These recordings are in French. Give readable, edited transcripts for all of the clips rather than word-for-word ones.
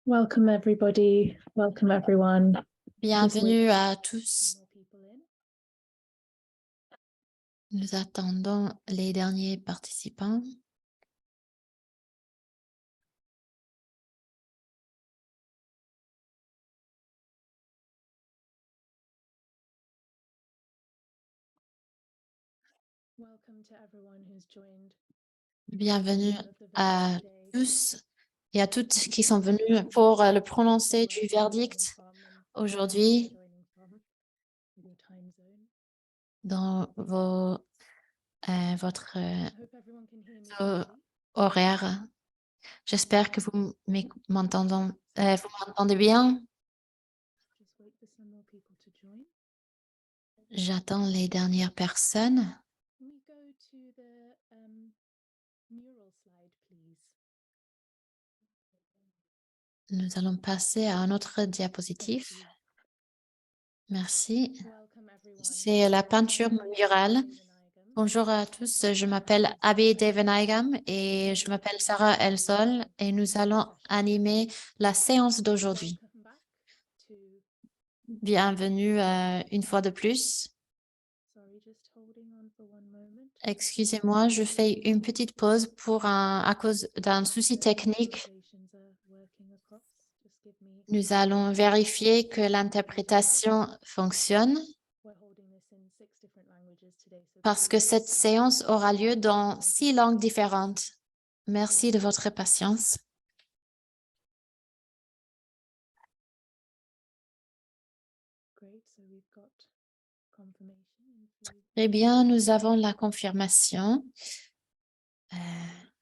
Welcome everybody. Welcome everyone. Bienvenue à tous. Nous attendons les derniers participants. Bienvenue à tous et à toutes qui sont venus pour le prononcer du verdict aujourd'hui dans votre horaire. J'espère que vous m'entendez bien. J'attends les dernières personnes. Nous allons passer à un autre diapositive. Merci. C'est la peinture murale. Bonjour à tous, je m'appelle Abby Devenigam et je m'appelle Sarah Elsol et nous allons animer la séance d'aujourd'hui. Bienvenue une fois de plus. Excusez-moi, je fais une petite pause à cause d'un souci technique. Nous allons vérifier que l'interprétation fonctionne parce que cette séance aura lieu dans 6 langues différentes. Merci de votre patience. Eh bien, nous avons la confirmation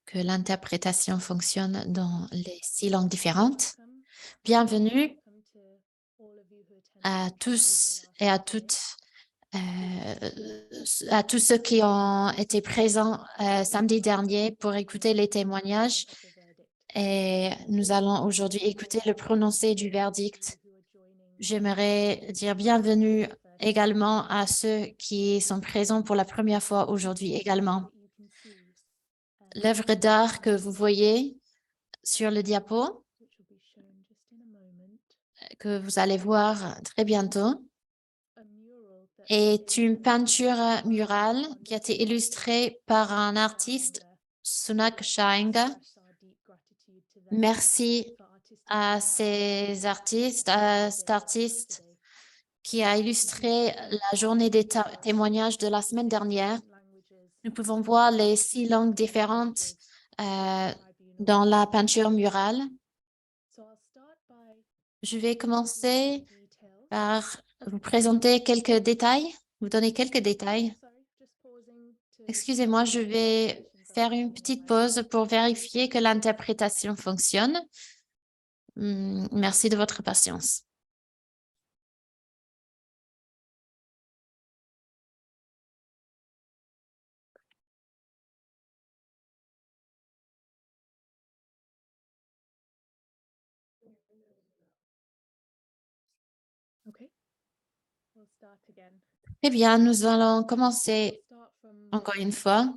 que l'interprétation fonctionne dans les 6 langues différentes. Bienvenue à tous et à toutes, à tous ceux qui ont été présents samedi dernier pour écouter les témoignages. Et nous allons aujourd'hui écouter le prononcé du verdict. J'aimerais dire bienvenue également à ceux qui sont présents pour la première fois aujourd'hui également. L'œuvre d'art que vous voyez sur le diapo, que vous allez voir très bientôt, est une peinture murale qui a été illustrée par un artiste, Sunak Shainga. Merci à cet artiste qui a illustré la journée des témoignages de la semaine dernière. Nous pouvons voir les 6 langues différentes dans la peinture murale. Je vais commencer par vous présenter quelques détails, vous donner quelques détails. Excusez-moi, je vais faire une petite pause pour vérifier que l'interprétation fonctionne. Merci de votre patience. Eh bien, nous allons commencer encore une fois.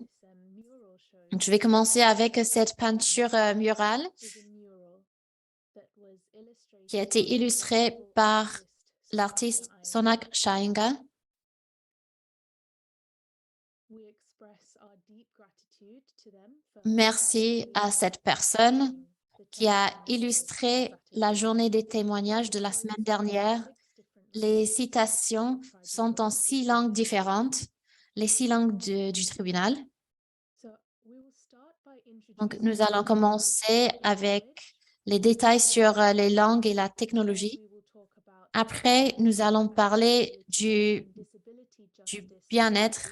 Je vais commencer avec cette peinture murale qui a été illustrée par l'artiste Sonak Shainga. Merci à cette personne qui a illustré la journée des témoignages de la semaine dernière. Les citations sont en 6 langues différentes, les 6 langues du tribunal. Donc, nous allons commencer avec les détails sur les langues et la technologie. Après, nous allons parler du bien-être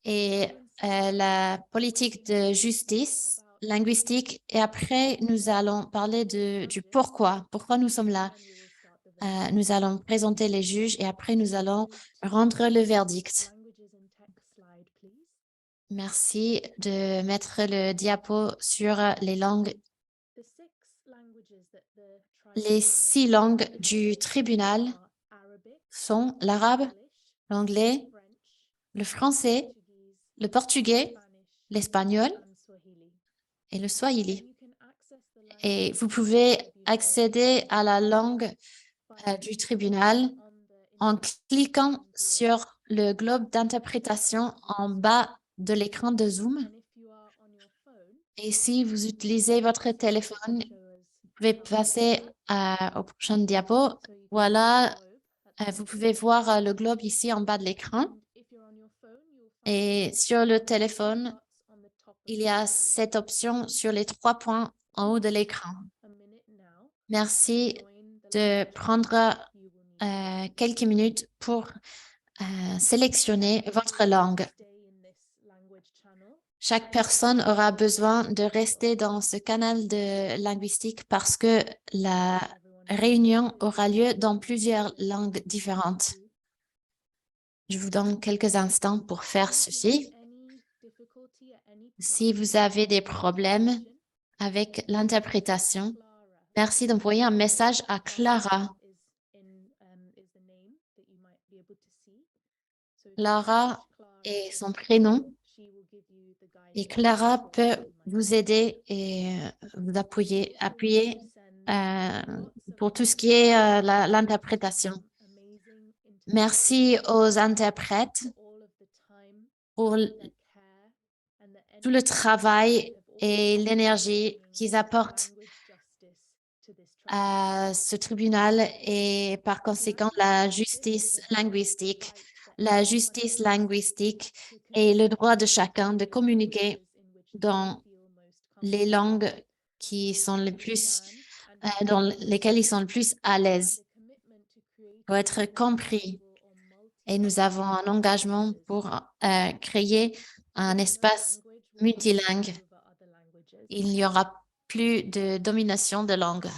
et la politique de justice linguistique. Et après, nous allons parler du pourquoi nous sommes là. Nous allons présenter les juges et après, nous allons rendre le verdict. Merci de mettre le diapo sur les langues. Les 6 langues du tribunal sont l'arabe, l'anglais, le français, le portugais, l'espagnol et le swahili. Et vous pouvez accéder à la langue du tribunal en cliquant sur le globe d'interprétation en bas de l'écran de Zoom. Et si vous utilisez votre téléphone, vous pouvez passer au prochain diapo. Voilà, vous pouvez voir le globe ici en bas de l'écran. Et sur le téléphone, il y a cette option sur les 3 points en haut de l'écran. Merci de prendre quelques minutes pour sélectionner votre langue. Chaque personne aura besoin de rester dans ce canal de linguistique parce que la réunion aura lieu dans plusieurs langues différentes. Je vous donne quelques instants pour faire ceci. Si vous avez des problèmes avec l'interprétation, merci d'envoyer un message à Clara. Clara est son prénom et Clara peut vous aider et vous appuyer pour tout ce qui est l'interprétation. Merci aux interprètes pour tout le travail et l'énergie qu'ils apportent à ce tribunal et par conséquent la justice linguistique. La justice linguistique est le droit de chacun de communiquer dans les langues qui sont dans lesquelles ils sont le plus à l'aise pour être compris. Et nous avons un engagement pour créer un espace multilingue. Il n'y aura plus de domination de langue.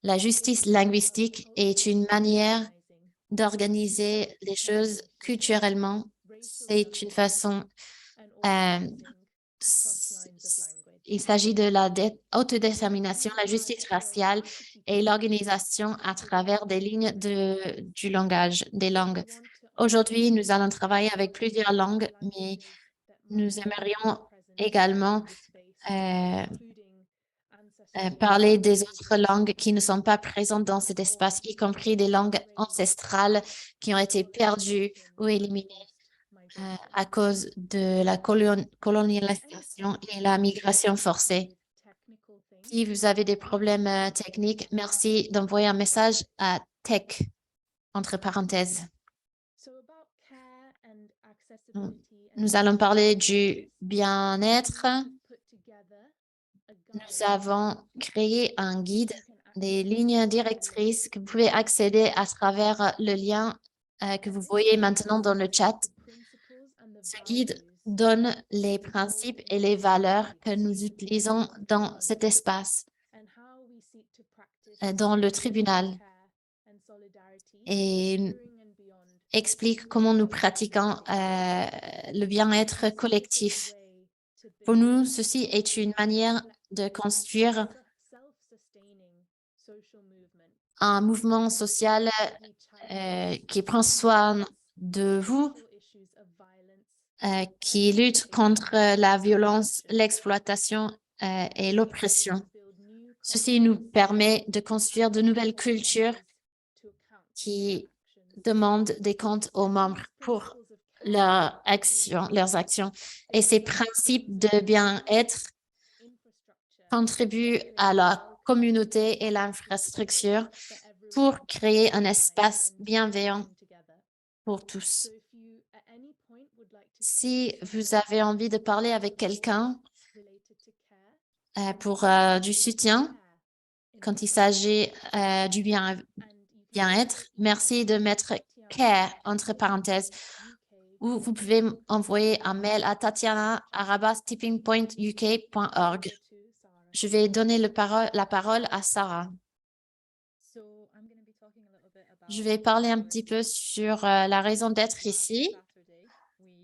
La justice linguistique est une manière d'organiser les choses culturellement. C'est une façon, il s'agit de la autodétermination, la justice raciale et l'organisation à travers des lignes du langage, des langues. Aujourd'hui, nous allons travailler avec plusieurs langues, mais nous aimerions également parler des autres langues qui ne sont pas présentes dans cet espace, y compris des langues ancestrales qui ont été perdues ou éliminées à cause de la colonialisation et la migration forcée. Si vous avez des problèmes techniques, merci d'envoyer un message à tech, entre parenthèses. Nous allons parler du bien-être. Nous avons créé un guide, des lignes directrices que vous pouvez accéder à travers le lien que vous voyez maintenant dans le chat. Ce guide donne les principes et les valeurs que nous utilisons dans cet espace, dans le tribunal, et explique comment nous pratiquons le bien-être collectif. Pour nous, ceci est une manière de construire un mouvement social qui prend soin de vous, qui lutte contre la violence, l'exploitation et l'oppression. Ceci nous permet de construire de nouvelles cultures qui demandent des comptes aux membres pour leurs actions. Et ces principes de bien-être contribuent à la communauté et l'infrastructure pour créer un espace bienveillant pour tous. Si vous avez envie de parler avec quelqu'un pour du soutien, quand il s'agit du bien-être, merci de mettre « care » entre parenthèses, ou vous pouvez envoyer un mail à tatiana@tippingpointuk.org. Je vais donner la parole à Sarah. Je vais parler un petit peu sur la raison d'être ici.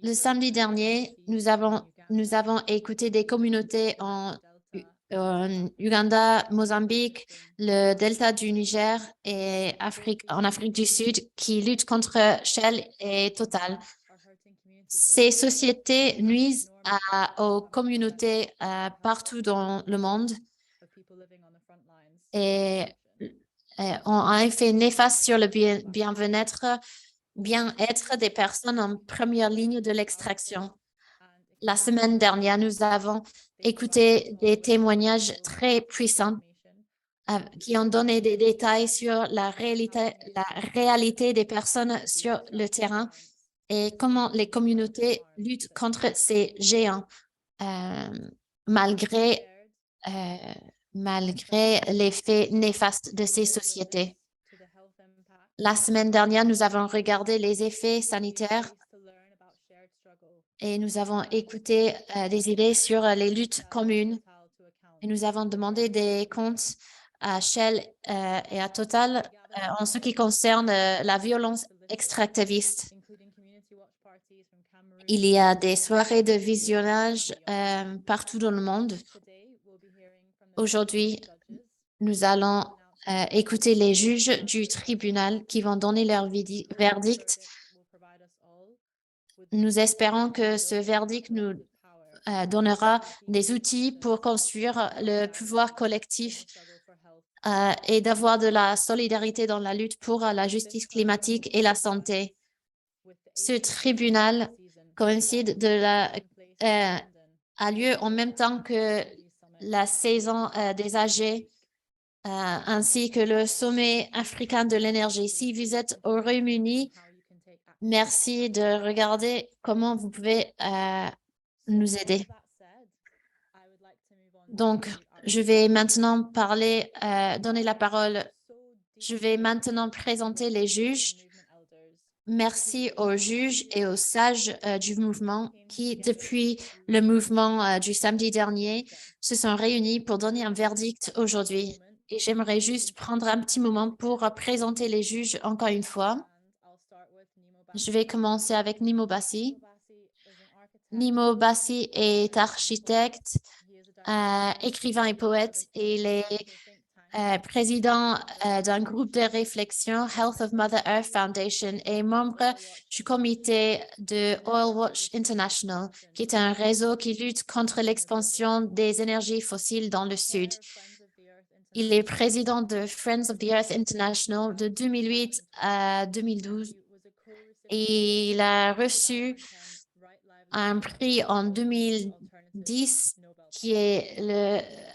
Le samedi dernier, nous avons écouté des communautés en Ouganda, Mozambique, le delta du Niger et en Afrique du Sud qui luttent contre Shell et Total. Ces sociétés nuisent aux communautés partout dans le monde et ont un effet néfaste sur le bien-être des personnes en première ligne de l'extraction. La semaine dernière, nous avons écouté des témoignages très puissants qui ont donné des détails sur la réalité des personnes sur le terrain et comment les communautés luttent contre ces géants malgré l'effet néfaste de ces sociétés. La semaine dernière, nous avons regardé les effets sanitaires et nous avons écouté des idées sur les luttes communes. Et nous avons demandé des comptes à Shell et à Total en ce qui concerne la violence extractiviste. Il y a des soirées de visionnage partout dans le monde. Aujourd'hui, nous allons écouter les juges du tribunal qui vont donner leur verdict. Nous espérons que ce verdict nous donnera des outils pour construire le pouvoir collectif et d'avoir de la solidarité dans la lutte pour la justice climatique et la santé. Ce tribunal coïncide a lieu en même temps que la saison des âgés ainsi que le sommet africain de l'énergie. Si vous êtes au Royaume-Uni, merci de regarder comment vous pouvez nous aider. Donc, je vais maintenant donner la parole. Je vais maintenant présenter les juges. Merci aux juges et aux sages du mouvement qui, depuis le mouvement du samedi dernier, se sont réunis pour donner un verdict aujourd'hui. Et j'aimerais juste prendre un petit moment pour présenter les juges encore une fois. Je vais commencer avec Nimo Bassi. Nimo Bassi est architecte, écrivain et poète. Et il est président d'un groupe de réflexion, Health of Mother Earth Foundation, et membre du comité de Oil Watch International, qui est un réseau qui lutte contre l'expansion des énergies fossiles dans le Sud. Il est président de Friends of the Earth International de 2008 à 2012 et il a reçu un prix en 2010 qui est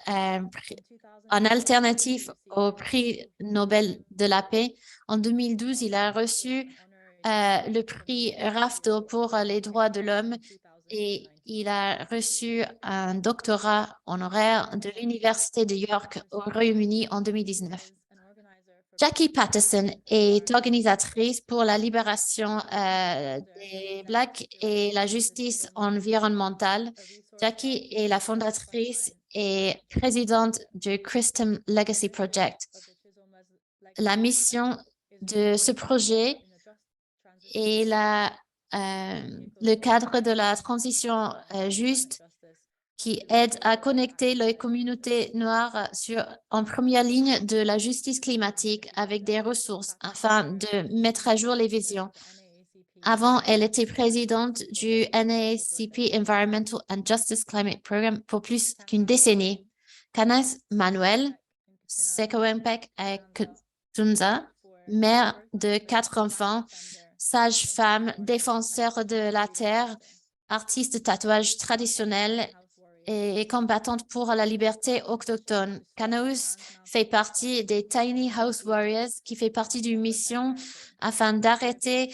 un alternatif au prix Nobel de la paix. En 2012, il a reçu le prix Rafto pour les droits de l'homme et il a reçu un doctorat honoraire de l'Université de York au Royaume-Uni en 2019. Jackie Patterson est organisatrice pour la libération des Blacks et la justice environnementale. Jackie est la fondatrice et présidente du Chisholm Legacy Project. La mission de ce projet est le cadre de la transition juste qui aide à connecter les communautés noires en première ligne de la justice climatique avec des ressources afin de mettre à jour les visions. Avant, elle était présidente du NAACP Environmental and Justice Climate Program pour plus qu'une décennie. Canas Manuel Sekowempek Tunza, mère de 4 enfants, sage-femme, défenseur de la terre, artiste de tatouage traditionnel et combattante pour la liberté autochtone. Kanaus fait partie des Tiny House Warriors qui fait partie d'une mission afin d'arrêter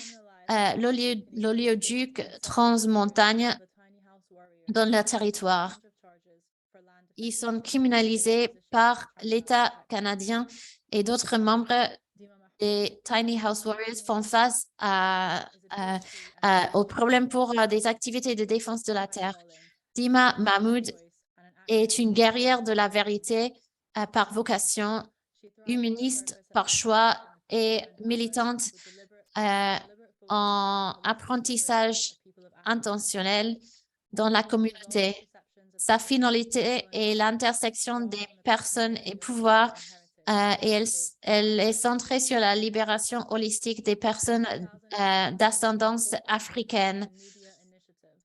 l'oléoduc transmontagne dans leur territoire. Ils sont criminalisés par l'État canadien et d'autres membres des Tiny House Warriors font face aux problèmes pour des activités de défense de la terre. Dima Mahmoud est une guerrière de la vérité par vocation, humaniste par choix et militante en apprentissage intentionnel dans la communauté. Sa finalité est l'intersection des personnes et pouvoirs et elle est centrée sur la libération holistique des personnes d'ascendance africaine.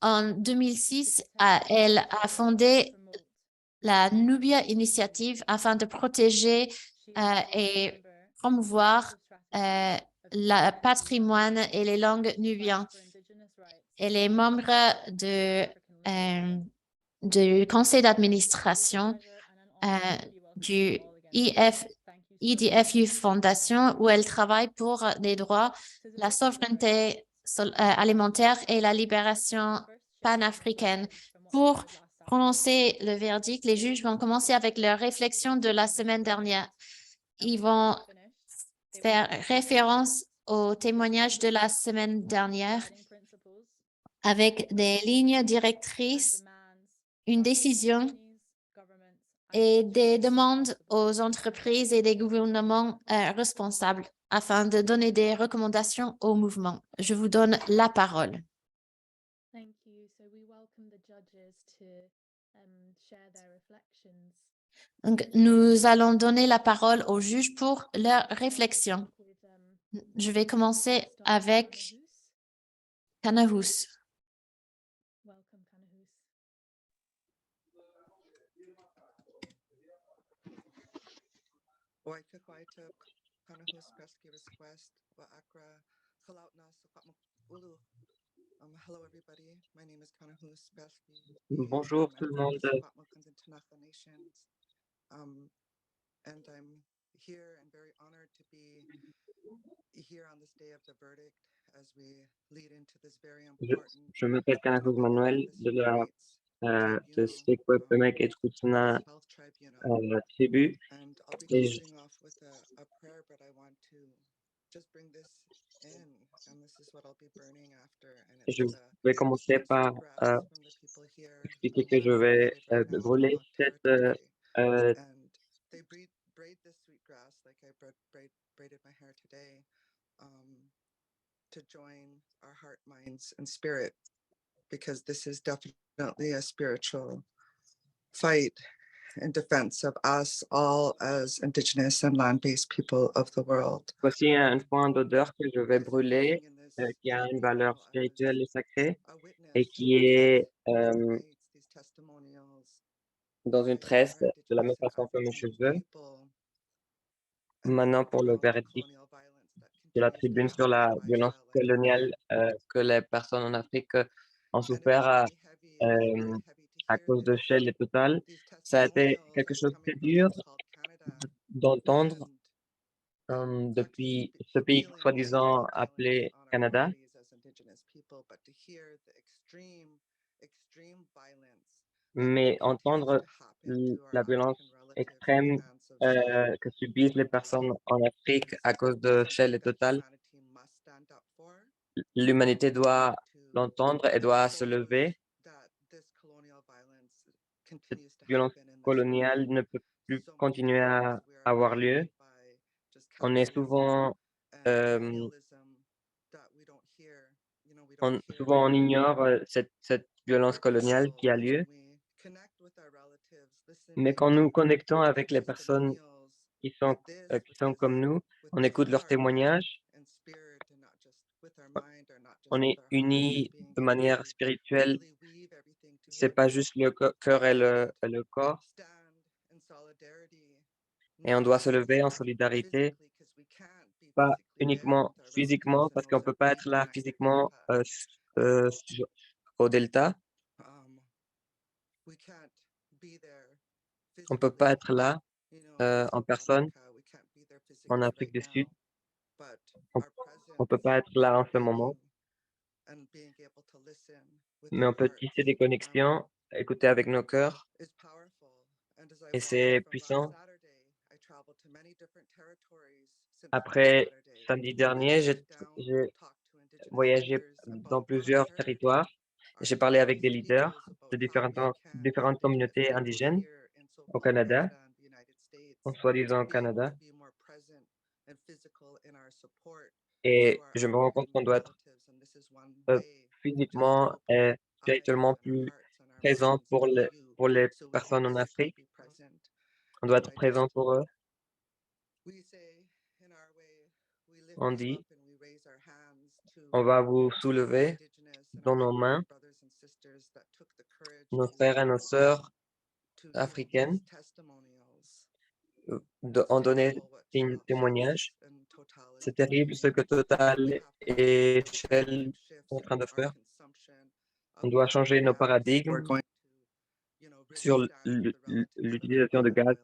En 2006, elle a fondé la Nubia Initiative afin de protéger et promouvoir le patrimoine et les langues nubiennes. Elle est membre du conseil d'administration du IDFU Foundation où elle travaille pour les droits, la souveraineté alimentaire et la libération panafricaine. Pour prononcer le verdict, les juges vont commencer avec leur réflexion de la semaine dernière. Ils vont faire référence aux témoignages de la semaine dernière avec des lignes directrices, une décision et des demandes aux entreprises et des gouvernements responsables afin de donner des recommandations au mouvement. Je vous donne la parole. Donc, nous allons donner la parole aux juges pour leur réflexion. Je vais commencer avec Kanahous. Hello everybody, my name is Kanahous Besky. Bonjour tout le monde. And I'm here and very honored to be here on this day of the verdict as we lead into this very important. Je m'appelle Kanahous Manuel de Sekwepemek et Tkutsuna tribu. And I'll be Et closing off with a prayer, but I want to just bring this in, and this is what I'll be burning after. And je it's vais commencer par grass from the people here expliquer que je who are vais located right now in brûler Mohawk cette territory. euh, And they braid this sweet grass like I braided my hair today to join our heart, minds, and spirit, because this is definitely a spiritual fight in defense of us all as Indigenous and land-based people of the world. voici un point d'odeur que je vais brûler, qui a une valeur spirituelle et sacrée et qui est dans une tresse de la même façon que mes cheveux. Maintenant, pour le verdict de la tribune sur la violence coloniale que les personnes en Afrique ont souffert à cause de Shell et Total, ça a été quelque chose de très dur d'entendre depuis ce pays soi-disant appelé Canada. Mais entendre la violence extrême que subissent les personnes en Afrique à cause de Shell et Total, l'humanité doit l'entendre et doit se lever. Cette violence coloniale ne peut plus continuer à avoir lieu. On est souvent, souvent on ignore cette violence coloniale qui a lieu. Mais quand nous connectons avec les personnes qui sont comme nous, on écoute leurs témoignages, on est unis de manière spirituelle. C'est pas juste le cœur et le corps. Et on doit se lever en solidarité, pas uniquement physiquement, parce qu'on peut pas être là physiquement au Delta. On peut pas être là en personne en Afrique du Sud. On peut pas être là en ce moment. Mais on peut tisser des connexions, écouter avec nos cœurs. Et c'est puissant. Après samedi dernier, j'ai voyagé dans plusieurs territoires. J'ai parlé avec des leaders de différentes communautés indigènes au Canada, en soi-disant au Canada. Et je me rends compte qu'on doit être physiquement et spirituellement plus présent pour les personnes en Afrique. On doit être présent pour eux. On dit, on va vous soulever dans nos mains, nos frères et nos sœurs africaines ont donné témoignage. C'est terrible ce que Total et Shell sont en train de faire. On doit changer nos paradigmes sur l'utilisation de gaz.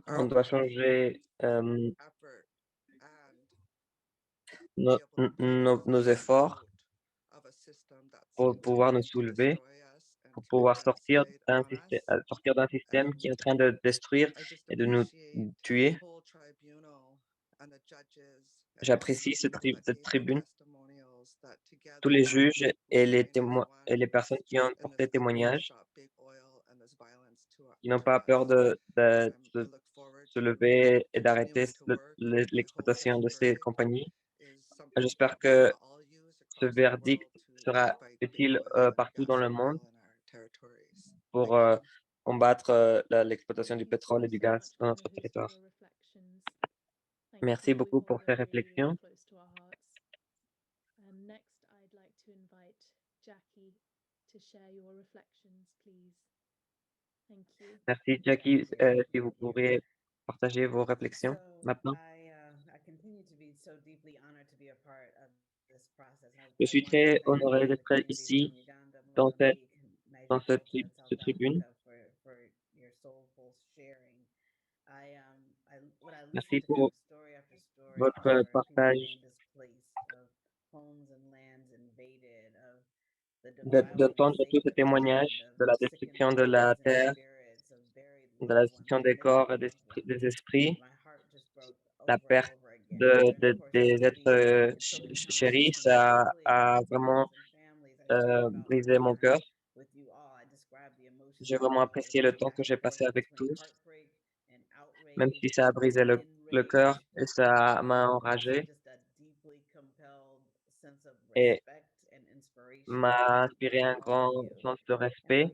On doit changer nos efforts pour pouvoir nous soulever, pour pouvoir sortir d'un système qui est en train de détruire et de nous tuer. J'apprécie cette tribune, tous les juges et les témoins et les personnes qui ont porté témoignage, qui n'ont pas peur de se lever et d'arrêter l'exploitation de ces compagnies. J'espère que ce verdict sera utile partout dans le monde pour combattre l'exploitation du pétrole et du gaz dans notre territoire. Merci beaucoup pour ces réflexions. Next, I'd like to invite Jackie to share your reflections, please. Thank you. Merci, Jackie. Si vous pourriez partager vos réflexions maintenant. Je suis très honoré d'être ici dans cette tribune. Merci pour votre partage, d'entendre tous ces témoignages de la destruction de la terre, de la destruction des corps et des esprits, la perte des êtres chéris, ça a vraiment brisé mon cœur. J'ai vraiment apprécié le temps que j'ai passé avec tous, même si ça a brisé le cœur et ça m'a enragé et m'a inspiré un grand sens de respect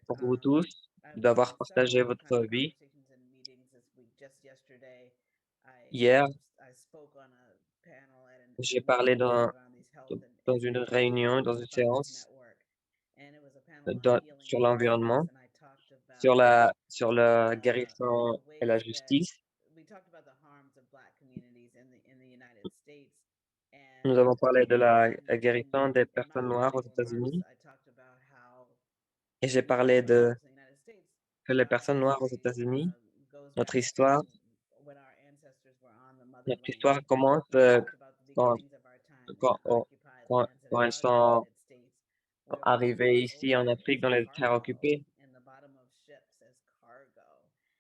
pour vous tous, d'avoir partagé votre vie. Hier, j'ai parlé dans une réunion, dans une séance sur l'environnement, sur la guérison et la justice. Nous avons parlé de la guérison des personnes noires aux États-Unis et j'ai parlé que les personnes noires aux États-Unis, notre histoire commence quand, quand elles sont arrivées ici en Afrique dans les terres occupées.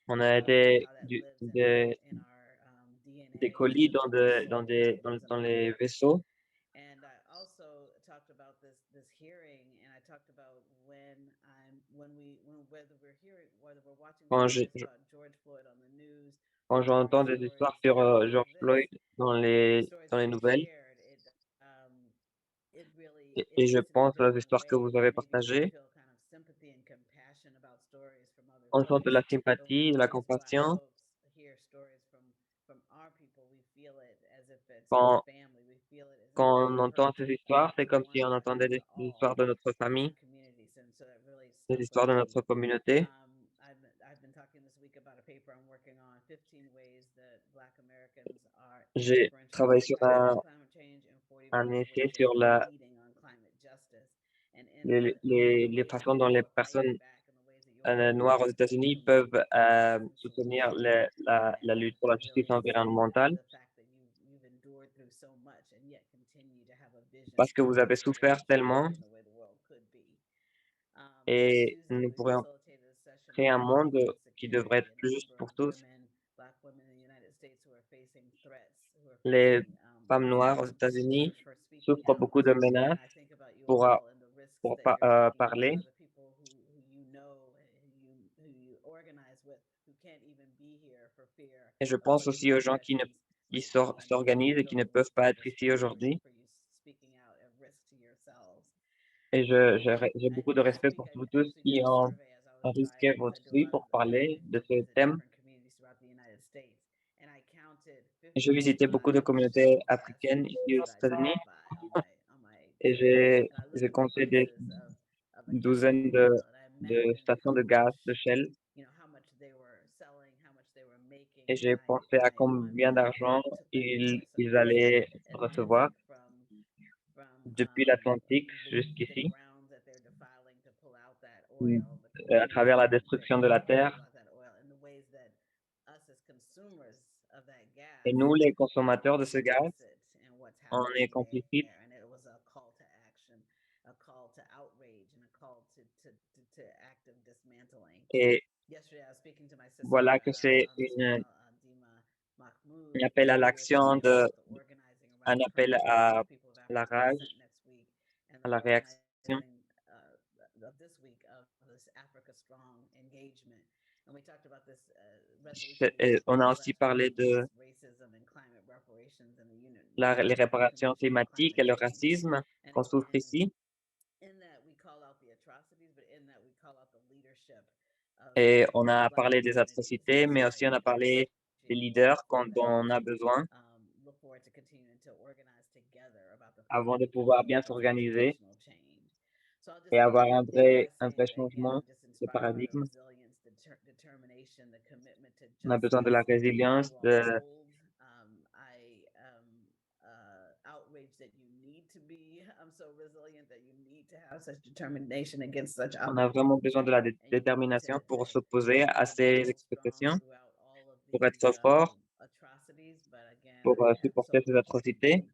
On a été des colis dans les vaisseaux. Quand j'entends des histoires sur George Floyd dans les nouvelles, et je pense aux histoires que vous avez partagées, on sent de la sympathie, de la compassion. Quand on entend ces histoires, c'est comme si on entendait des histoires de notre famille, des histoires de notre communauté. J'ai travaillé sur un essai sur les façons dont les personnes noires aux États-Unis peuvent soutenir la lutte pour la justice environnementale, parce que vous avez souffert tellement et nous pourrions créer un monde qui devrait être plus juste pour tous. Les femmes noires aux États-Unis souffrent beaucoup de menaces pour parler. Et je pense aussi aux gens qui s'organisent et qui ne peuvent pas être ici aujourd'hui. Et j'ai beaucoup de respect pour vous tous qui ont risqué votre vie pour parler de ce thème. J'ai visité beaucoup de communautés africaines ici aux États-Unis et j'ai compté des douzaines de stations de gaz de Shell et j'ai pensé à combien d'argent ils allaient recevoir depuis l'Atlantique jusqu'ici, mm, à travers la destruction de la terre. Et nous, les consommateurs de ce gaz, on est complices et voilà que c'est un appel à l'action, un appel à la rage, à la réaction. Et on a aussi parlé de les réparations climatiques et le racisme qu'on souffre ici. Et on a parlé des atrocités, mais aussi on a parlé des leaders dont on a besoin avant de pouvoir bien s'organiser et avoir un vrai changement de paradigme. On a besoin de la résilience, on a vraiment besoin de la détermination pour s'opposer à ces expectations, pour être fort, pour supporter ces atrocités.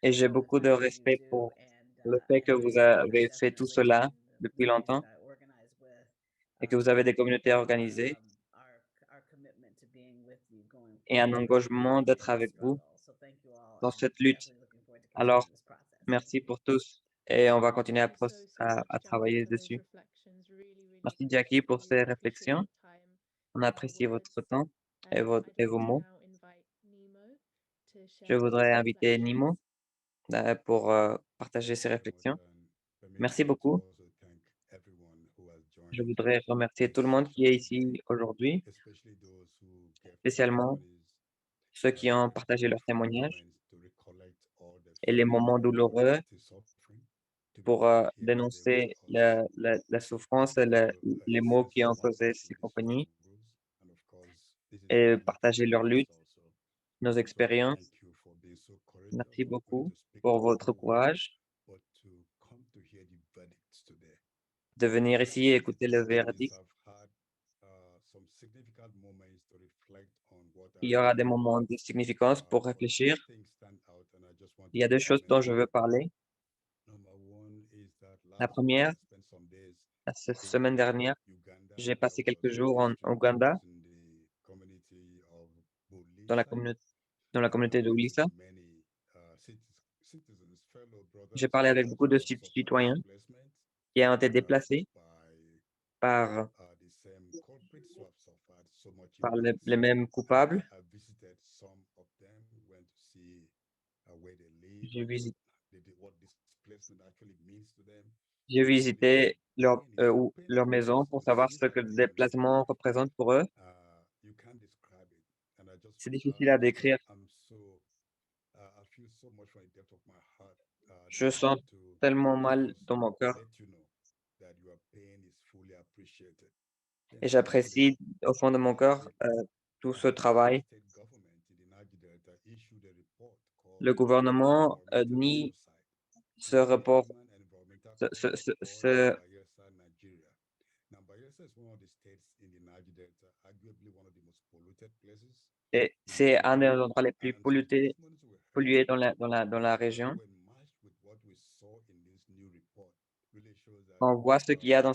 Et j'ai beaucoup de respect pour le fait que vous avez fait tout cela depuis longtemps et que vous avez des communautés organisées et un engagement d'être avec vous dans cette lutte. Alors, merci pour tous et on va continuer à travailler dessus. Merci Jackie pour ces réflexions. On apprécie votre temps et vos mots. Je voudrais inviter Nimo pour partager ses réflexions. Merci beaucoup. Je voudrais remercier tout le monde qui est ici aujourd'hui, spécialement ceux qui ont partagé leurs témoignages et les moments douloureux pour dénoncer la souffrance et les maux qui ont causé ces compagnies et partager leur lutte, nos expériences. Merci beaucoup pour votre courage de venir ici et écouter le verdict. Il y aura des moments de significance pour réfléchir. Il y a deux choses dont je veux parler. La première, cette semaine dernière, j'ai passé quelques jours en Ouganda, dans la communauté de Ulissa. J'ai parlé avec beaucoup de citoyens qui ont été déplacés par, par les mêmes coupables. J'ai visité, j'ai visité leur maison pour savoir ce que le déplacement représente pour eux. C'est difficile à décrire. Je sens tellement mal dans mon cœur et j'apprécie au fond de mon cœur tout ce travail. Le gouvernement nie ce rapport, ce et c'est un des endroits les plus pollués dans la région. On voit ce qu'il y a dans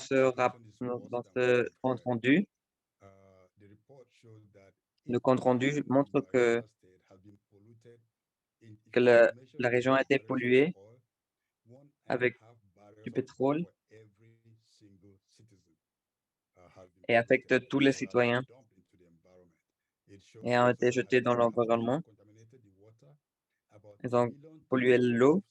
dans ce compte rendu. Le compte rendu montre que la région a été polluée avec du pétrole et affecte tous les citoyens et ont été jetés dans l'environnement. Ils ont pollué l'eau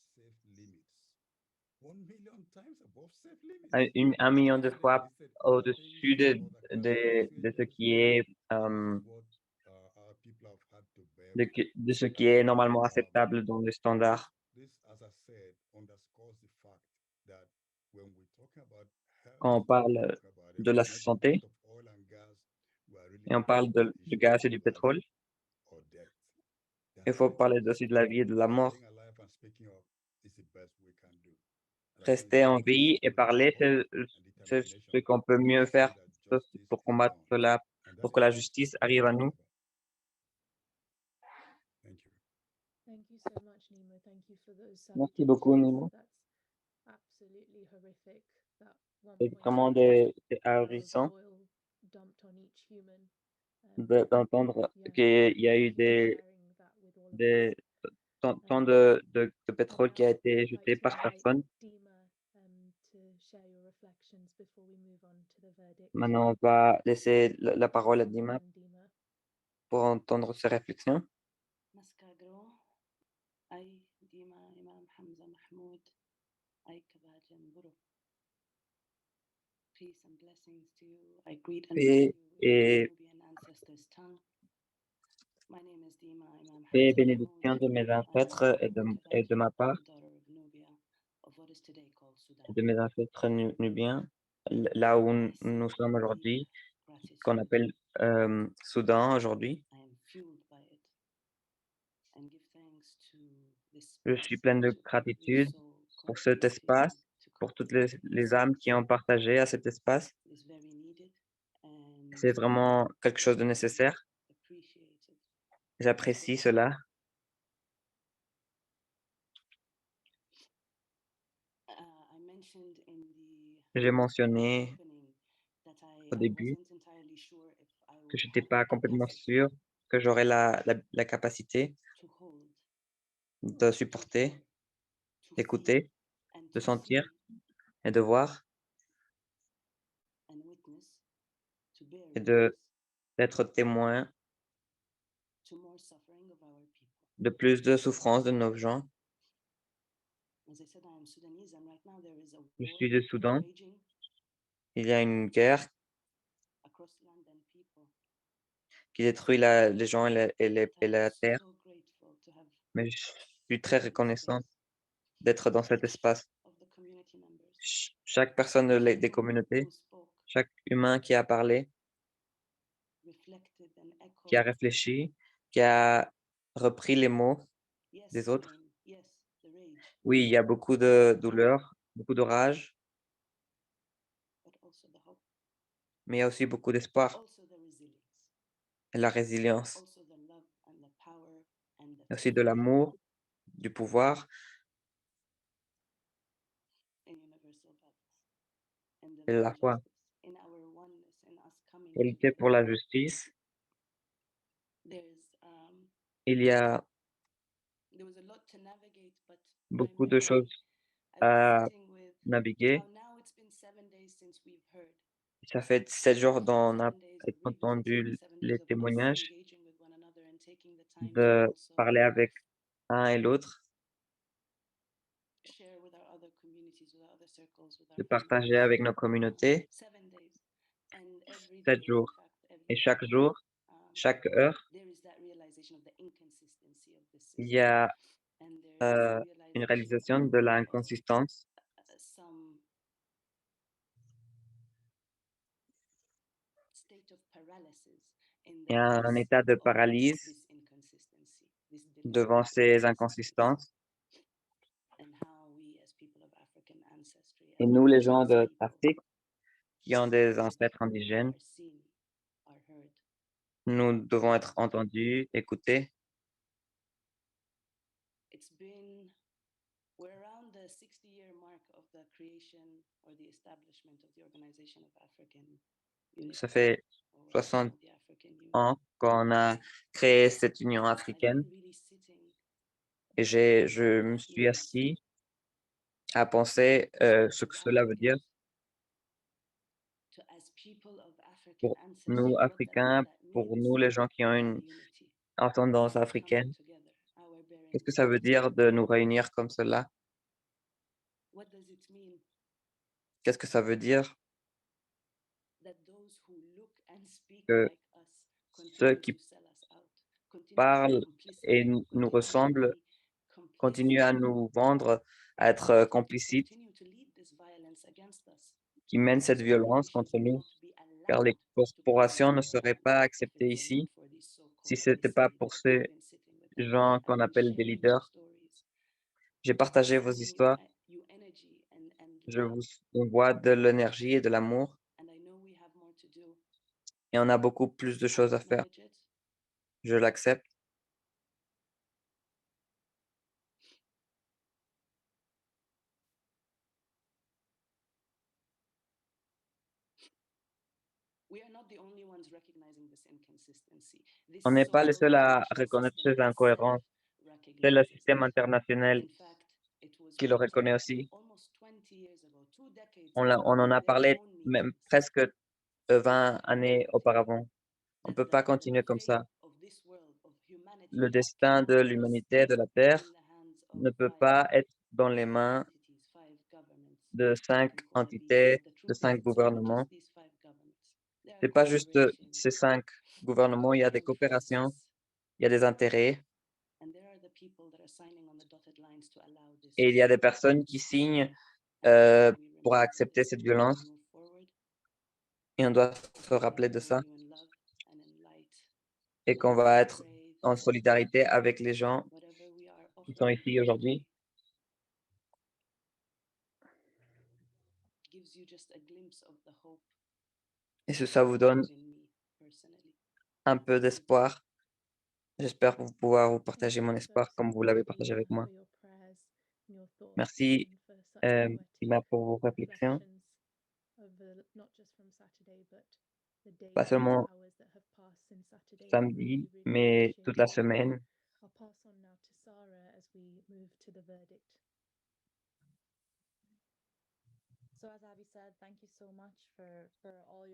un million de fois au-dessus de ce qui est de ce qui est normalement acceptable dans les standards. quand on parle de la santé et on parle du gaz et du pétrole, il faut parler aussi de la vie et de la mort. Rester en vie et parler, c'est ce qu'on peut mieux faire pour combattre cela, pour que la justice arrive à nous. Thank you so much, Nemo. Thank you for those savvy Merci beaucoup, details. Nemo. That's absolutely horrific. That C'est 1.7 vraiment barrels c'est of ahurissant oil dumped on each human. d'entendre Yeah, qu'il y a eu thank you for sharing that with all of des, us. tant And de pétrole qui a now été I'd like jeté to par invite personne. Dima to share your reflections before we move on to the verdict. Maintenant, on va laisser la parole à Go Dima on, Dima. pour entendre ses réflexions. Maskagro, ay Dima Imam Hamza Mahmoud, ay Kabajan Buru. Peace and blessings to you. I greet and Paix salute you in my et, Nubian ancestors' tongue. My name is Dima Imam paix et Hamza bénédiction Mahmoud. de mes I am ancêtres et de Kabajan, ma part, the daughter of Nubia, of what is today called Sudan. et de mes ancêtres nubiens, là où I nous sit sommes in aujourd'hui, deep qu'on gratitude. appelle Soudan aujourd'hui. I am fueled by it and give thanks to this Je space suis pleine de to gratitude so pour cet contributed espace, to pour toutes cultivate les âmes qui ont partagé à cet espace. is very needed and C'est vraiment quelque chose de nécessaire. appreciated. J'apprécie cela. I mentioned in J'ai mentionné opening that au I début wasn't entirely sure if I que would je n'étais have pas the complètement capacity sûr que j'aurais la capacité to hold, de supporter, to feel, d'écouter, and de to sentir see et de voir and witness, to bear et witness d'être témoin to more suffering of our people. de plus de souffrances de nos gens. As I said, I am Sudanese, and right now there is a Je war suis du Soudan. raging Il y a une guerre across land and people. qui détruit les gens et la terre, So grateful to have mais je suis très reconnaissant d'être dans cet espace. of the community members Chaque personne des communautés, who spoke, chaque humain qui a parlé, reflected and qui a echoed. réfléchi, qui a repris les mots Yes, des the autres. pain. Yes, the rage, Oui, il y a beaucoup de douleur, beaucoup de rage, but also the hope, mais il y a aussi beaucoup d'espoir also the resilience, et la résilience, also the love and the power and the et aussi de faith l'amour, du pouvoir in universal battles and et de divine la foi. justice. In our oneness, in us coming Pour lutter pour together, la justice, there's il y a there was a lot to navigate, but beaucoup de choses I was à sitting with naviguer. how now it's been 7 days since we've heard. Ça fait 7 jours d'on a 7 days of revisiting, entendu 7 les days of us témoignages, engaging with one another and taking the time to de also parler avec un et l'autre, share with our other communities, with our other circles, with de our partager members. avec nos communautés. 7 days. And every 7 day, in jours. fact, every Et chaque jour, um, chaque heure, there is that realization of the inconsistency of this il system. y a And there is une a réalisation de l'inconsistance, some state of paralysis in the et un face état de of paralyse this inconsistency, this devant difference, ces this inconsistances. and how we as people of African ancestry, Et as nous, les gens indigenous people, d'Afrique, qui ont des ancêtres indigènes, are seen, are heard. nous devons être entendus, écoutés. It's been, we're around the 60-year mark of the creation or the establishment of the Organization of African Unity. Ça fait or 60 the African Union. ans qu'on a créé cette Union I've africaine been really sitting et je me suis assis à penser ce que cela veut dire to, as people of African pour ancestry, nous, what Africains, that pour means nous, les gens qui ont our une unity, ascendance our coming africaine. together, our bearing Qu'est-ce que ça veut witness. dire de nous réunir comme cela? What does it mean Qu'est-ce que ça veut dire that those who look and speak que like us ceux continue qui to sell us out, continue to be parlent complicit, et nous continue to ressemblent be complicit, continuent à nous vendre, à être to complicites continue to lead this violence against qui mènent cette violence contre nous, car les corporations ne seraient pas acceptées ici si ce n'était pas pour ces gens qu'on appelle des leaders. J'ai partagé vos histoires, je vous envoie de l'énergie et de l'amour, et on a beaucoup plus de choses à faire. Je l'accepte. On n'est pas les seuls à reconnaître ces incohérences. C'est le système international qui le reconnaît aussi. On en a parlé même presque 20 années auparavant. On ne peut pas continuer comme ça. Le destin de l'humanité, de la Terre, ne peut pas être dans les mains de 5 entités, de 5 gouvernements. Ce n'est pas juste ces 5 gouvernements, il y a des coopérations, il y a des intérêts, et il y a des personnes qui signent pour accepter cette violence, et on doit se rappeler de ça, et qu'on va être en solidarité avec les gens qui sont ici aujourd'hui. Et ça vous donne un peu d'espoir. J'espère pouvoir vous partager mon espoir comme vous l'avez partagé avec moi. Merci, Ima, pour vos réflexions. Pas seulement samedi, mais toute la semaine.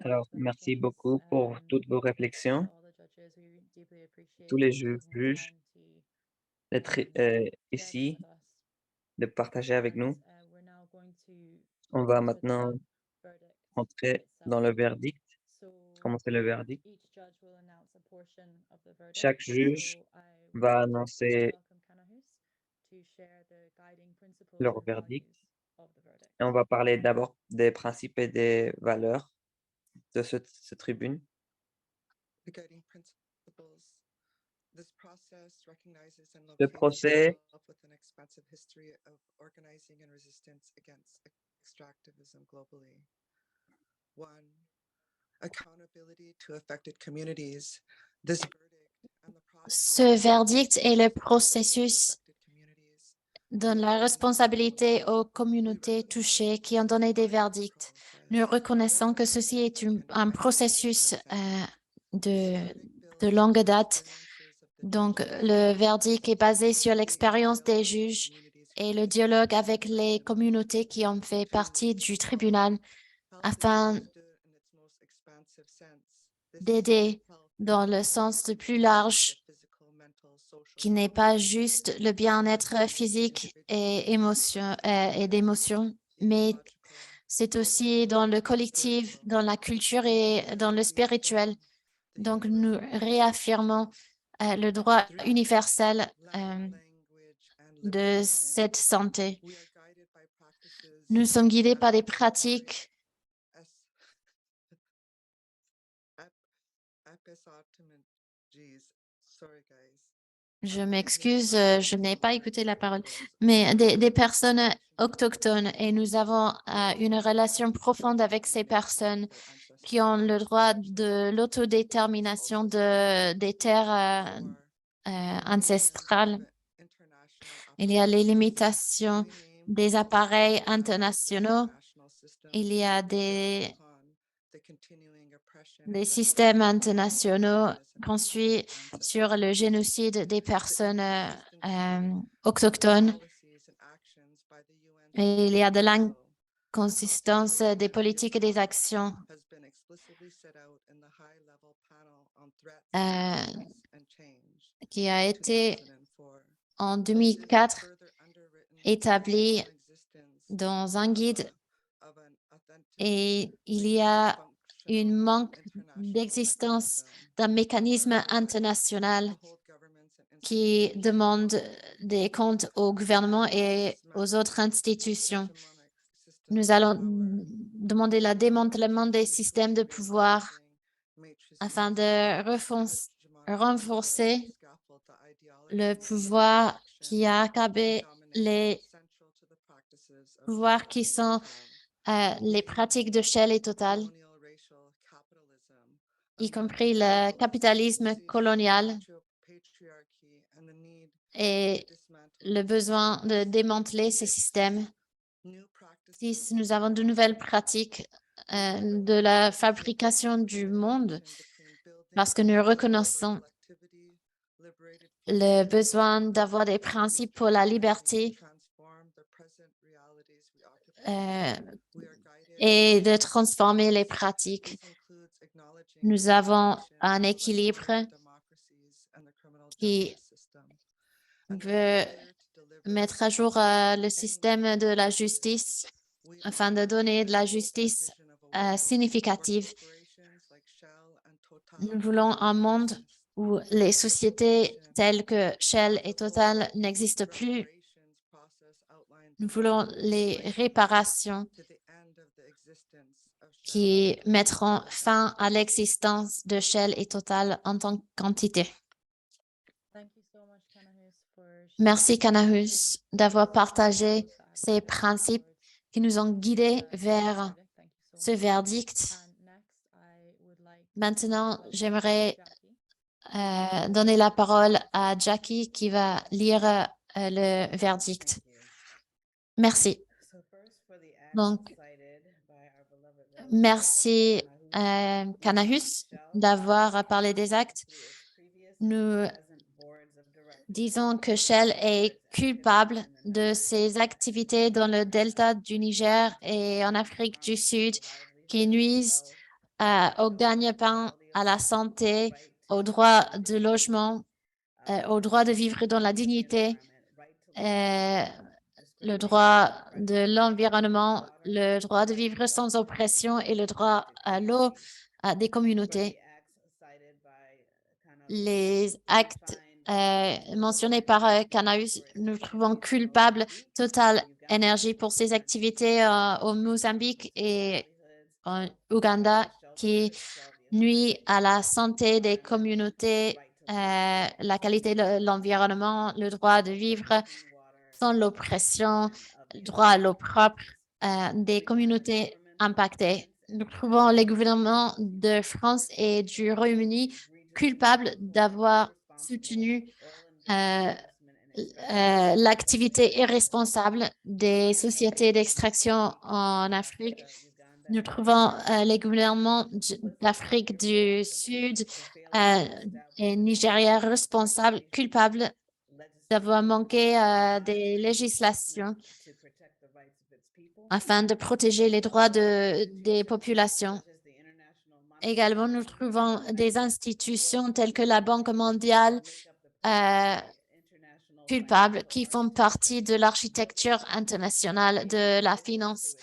Alors, merci beaucoup pour toutes vos réflexions, tous les juges d'être ici, de partager avec nous. On va maintenant entrer dans le verdict, commencer le verdict. Chaque juge va annoncer leur verdict. Et on va parler d'abord des principes et des valeurs de cette tribune. Ce procès Ce verdict et le processus donne la responsabilité aux communautés touchées qui ont donné des verdicts. Nous reconnaissons que ceci est un processus de longue date. Donc, le verdict est basé sur l'expérience des juges et le dialogue avec les communautés qui ont fait partie du tribunal afin d'aider dans le sens le plus large qui n'est pas juste le bien-être physique et d'émotion, mais c'est aussi dans le collectif, dans la culture et dans le spirituel. Donc, nous réaffirmons le droit universel de cette santé. Nous sommes guidés par des pratiques Je m'excuse, je n'ai pas écouté la parole, mais des personnes autochtones et nous avons une relation profonde avec ces personnes qui ont le droit de l'autodétermination des terres ancestrales. Il y a les limitations des appareils internationaux. Il y a des systèmes internationaux construits sur le génocide des personnes autochtones. Et il y a de l'inconsistance des politiques et des actions qui a été en 2004 établi dans un guide et il y a un manque d'existence d'un mécanisme international qui demande des comptes au gouvernement et aux autres institutions. Nous allons demander le démantèlement des systèmes de pouvoir afin de renforcer le pouvoir qui a accablé les pouvoirs qui sont les pratiques de Shell et Total, y compris le capitalisme colonial et le besoin de démanteler ces systèmes. Si nous avons de nouvelles pratiques de la fabrication du monde, parce que nous reconnaissons le besoin d'avoir des principes pour la liberté et de transformer les pratiques. Nous avons un équilibre qui veut mettre à jour le système de la justice afin de donner de la justice significative. Nous voulons un monde où les sociétés telles que Shell et Total n'existent plus. Nous voulons les réparations qui mettront fin à l'existence de Shell et Total en tant qu'entité. Merci, Kanahus, d'avoir partagé ces principes qui nous ont guidés vers ce verdict. Maintenant, j'aimerais donner la parole à Jackie qui va lire le verdict. Merci. Donc, merci Kanahus d'avoir parlé des actes. Nous disons que Shell est coupable de ses activités dans le delta du Niger et en Afrique du Sud qui nuisent au gagne-pain, à la santé, au droit de logement, au droit de vivre dans la dignité, le droit de l'environnement, le droit de vivre sans oppression et le droit à l'eau des communautés. Les actes mentionnés par Kanahus, nous trouvons coupables Total Energy pour ses activités au Mozambique et en Ouganda qui nuit à la santé des communautés, la qualité de l'environnement, le droit de vivre sans l'oppression, le droit à l'eau propre des communautés impactées. Nous trouvons les gouvernements de France et du Royaume-Uni coupables d'avoir soutenu l'activité irresponsable des sociétés d'extraction en Afrique. Nous trouvons les gouvernements d'Afrique du Sud et Nigeria responsables, coupables d'avoir manqué des législations afin de protéger les droits des populations. Également, nous trouvons des institutions telles que la Banque mondiale culpables qui font partie de l'architecture internationale de la finance.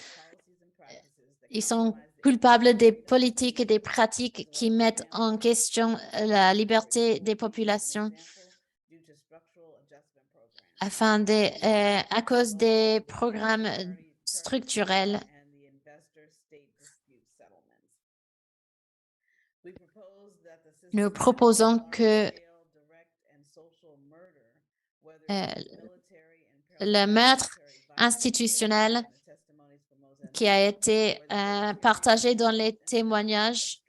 Ils sont coupables des politiques et des pratiques qui mettent en question la liberté des populations à cause des programmes structurels. Nous proposons que le meurtre institutionnel qui a été partagé dans les témoignages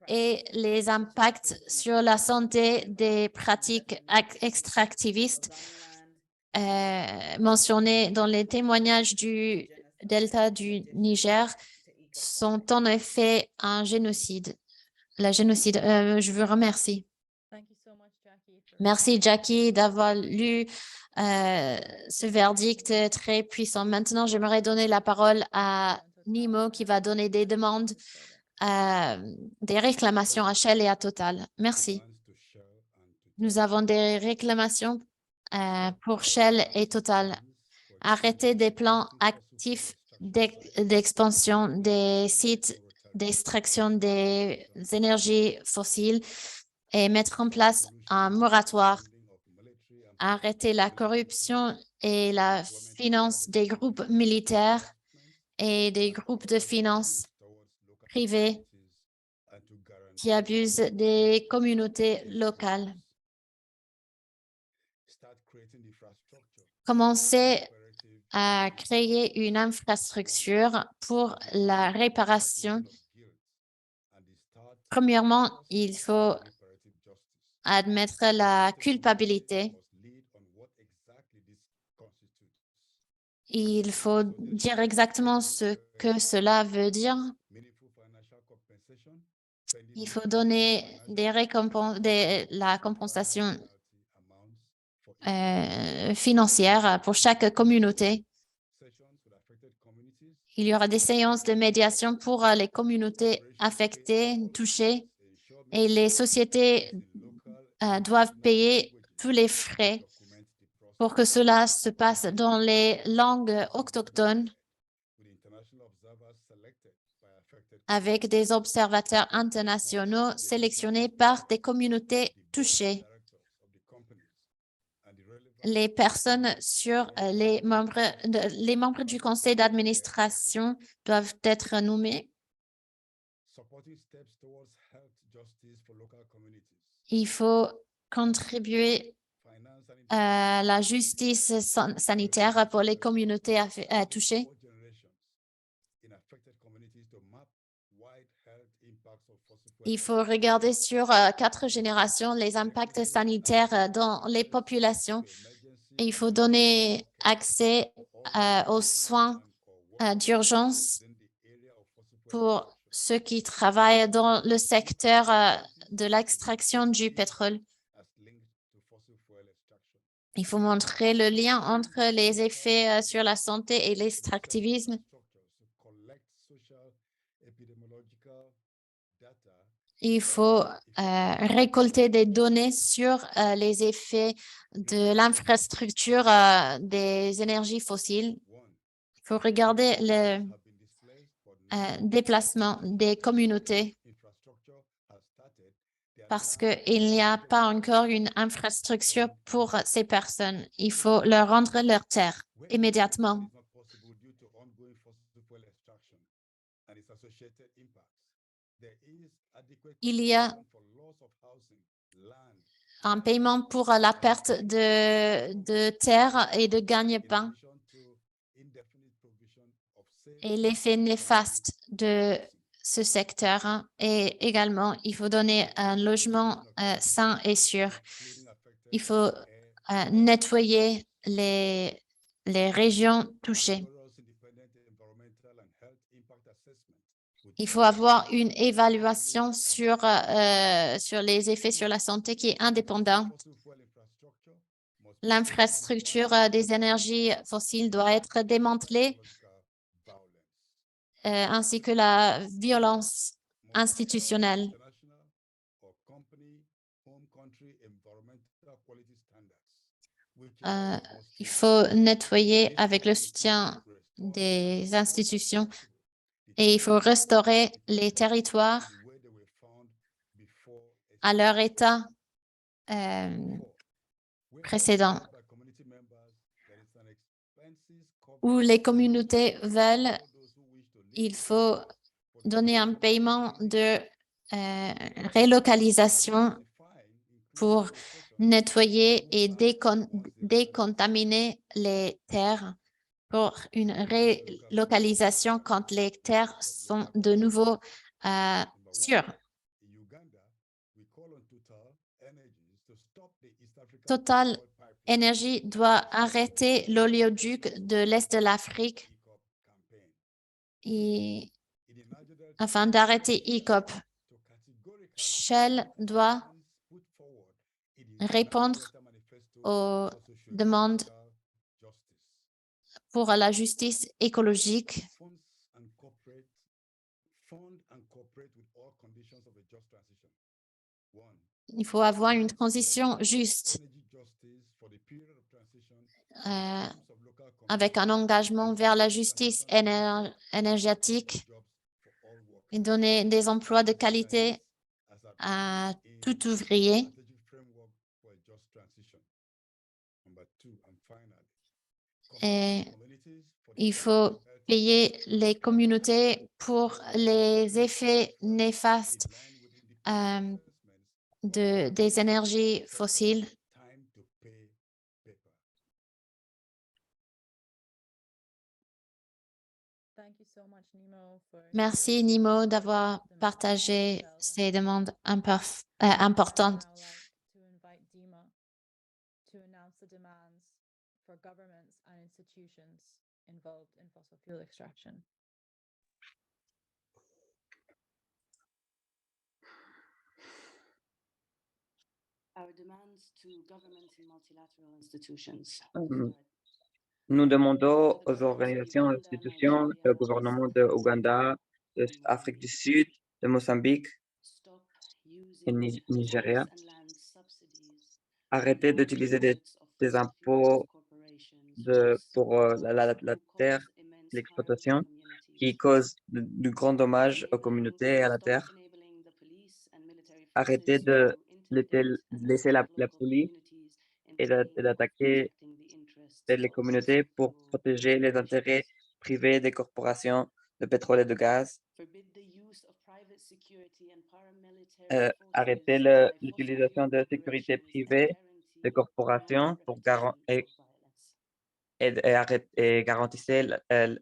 et les impacts sur la santé des pratiques extractivistes mentionnés dans les témoignages du delta du Niger sont en effet un génocide. Le génocide, je vous remercie. Merci, Jackie, d'avoir lu ce verdict très puissant. Maintenant, j'aimerais donner la parole à Nimo qui va donner des demandes, des réclamations à Shell et à Total. Merci. Nous avons des réclamations pour Shell et Total. Arrêter des plans actifs d'expansion des sites d'extraction des énergies fossiles et mettre en place un moratoire. Arrêter la corruption et la finance des groupes militaires et des groupes de finances privés qui abusent des communautés locales. Commencer à créer une infrastructure pour la réparation. Premièrement, il faut admettre la culpabilité. Il faut dire exactement ce que cela veut dire. Il faut donner la compensation financière pour chaque communauté. Il y aura des séances de médiation pour les communautés affectées, touchées, et les sociétés doivent payer tous les frais pour que cela se passe dans les langues autochtones avec des observateurs internationaux sélectionnés par des communautés touchées. Les personnes sur les membres du conseil d'administration doivent être nommés. Il faut contribuer à la justice sanitaire pour les communautés touchées. Il faut regarder sur 4 générations les impacts sanitaires dans les populations. Et il faut donner accès aux soins d'urgence pour ceux qui travaillent dans le secteur de l'extraction du pétrole. Il faut montrer le lien entre les effets sur la santé et l'extractivisme. Il faut récolter des données sur les effets de l'infrastructure des énergies fossiles. Il faut regarder le déplacement des communautés parce qu'il n'y a pas encore une infrastructure pour ces personnes. Il faut leur rendre leur terre immédiatement. Il y a un paiement pour la perte de terre et de gagne-pain et l'effet néfaste de ce secteur. Et également, il faut donner un logement sain et sûr. Il faut nettoyer les régions touchées. Il faut avoir une évaluation sur les effets sur la santé qui est indépendante. L'infrastructure des énergies fossiles doit être démantelée, ainsi que la violence institutionnelle. Il faut nettoyer avec le soutien des institutions et il faut restaurer les territoires à leur état précédent. Où les communautés veulent, il faut donner un paiement de relocalisation pour nettoyer et décontaminer les terres pour une relocalisation quand les terres sont de nouveau sûres. Total Energy doit arrêter l'oléoduc de l'Est de l'Afrique afin d'arrêter EACOP. Shell doit répondre aux demandes pour la justice écologique. Il faut avoir une transition juste avec un engagement vers la justice énergétique et donner des emplois de qualité à tout ouvrier. Et il faut payer les communautés pour les effets néfastes des énergies fossiles. Merci Nimo d'avoir partagé ces demandes importantes. To announce the demands for governments and institutions involved in fossil fuel extraction. Our demands to governments and multilateral institutions. Nous demandons To the aux governments of organisations et Uganda, institutions, Nigeria, le gouvernement de Ouganda, de Afrique du Sud, de Mozambique stop et using Nigeria, tax and land subsidies arrêter for d'utiliser profits of des fossil fuels impôts corporations pour la who terre, cause immense harm to l'exploitation, qui communities. cause du grand dommage aux communautés et à la terre. Stop enabling the police and military Arrêter forces de to intimidate and laisser attack la local police communities in et the name of d'attaquer protecting the interests les of communautés fossil pour fuel protéger les intérêts corporations. privés des corporations de pétrole et de gaz. Forbid the use of private security and paramilitary forces Arrêter by fossil l'utilisation fuel de sécurité corporations and privée de guarantee corporations non-repetition of violence. et garantissez We demand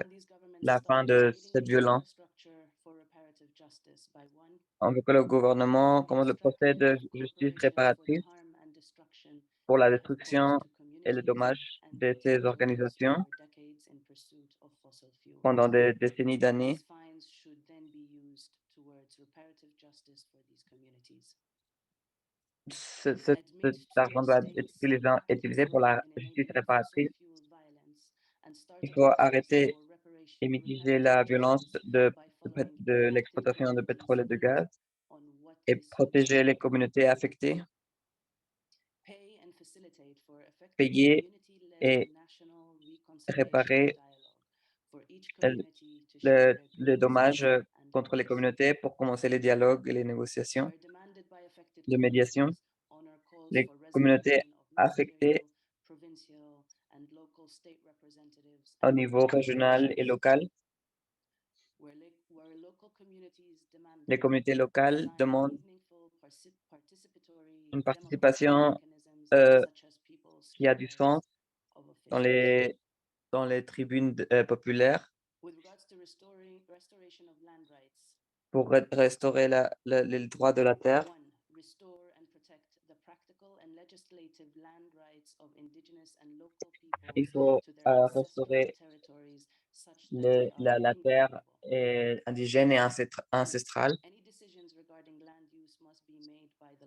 these governments la stop fin de degrading cette violence. infrastructure for reparative justice by one, On veut que le gouvernement commence le procès extracting de justice corporations for the réparatrice harm and destruction pour la they have caused destruction to et le communities dommage and de their ces families organisations over decades in pursuit of fossil fuel. pendant des décennies d'années. These fines should then be used towards reparative justice for these communities. Cet argent doit être utilisé pour la justice réparatrice. Il faut arrêter et mitiger la violence de l'exploitation de pétrole et de gaz et protéger les communautés affectées, payer et réparer les dommages contre les communautés pour commencer les dialogues et les négociations de médiation. Les communautés affectées au niveau régional et local. Les communautés locales demandent une participation qui a du sens dans les tribunes populaires pour restaurer les droits de la terre. Il faut restaurer la terre indigène et ancestrale.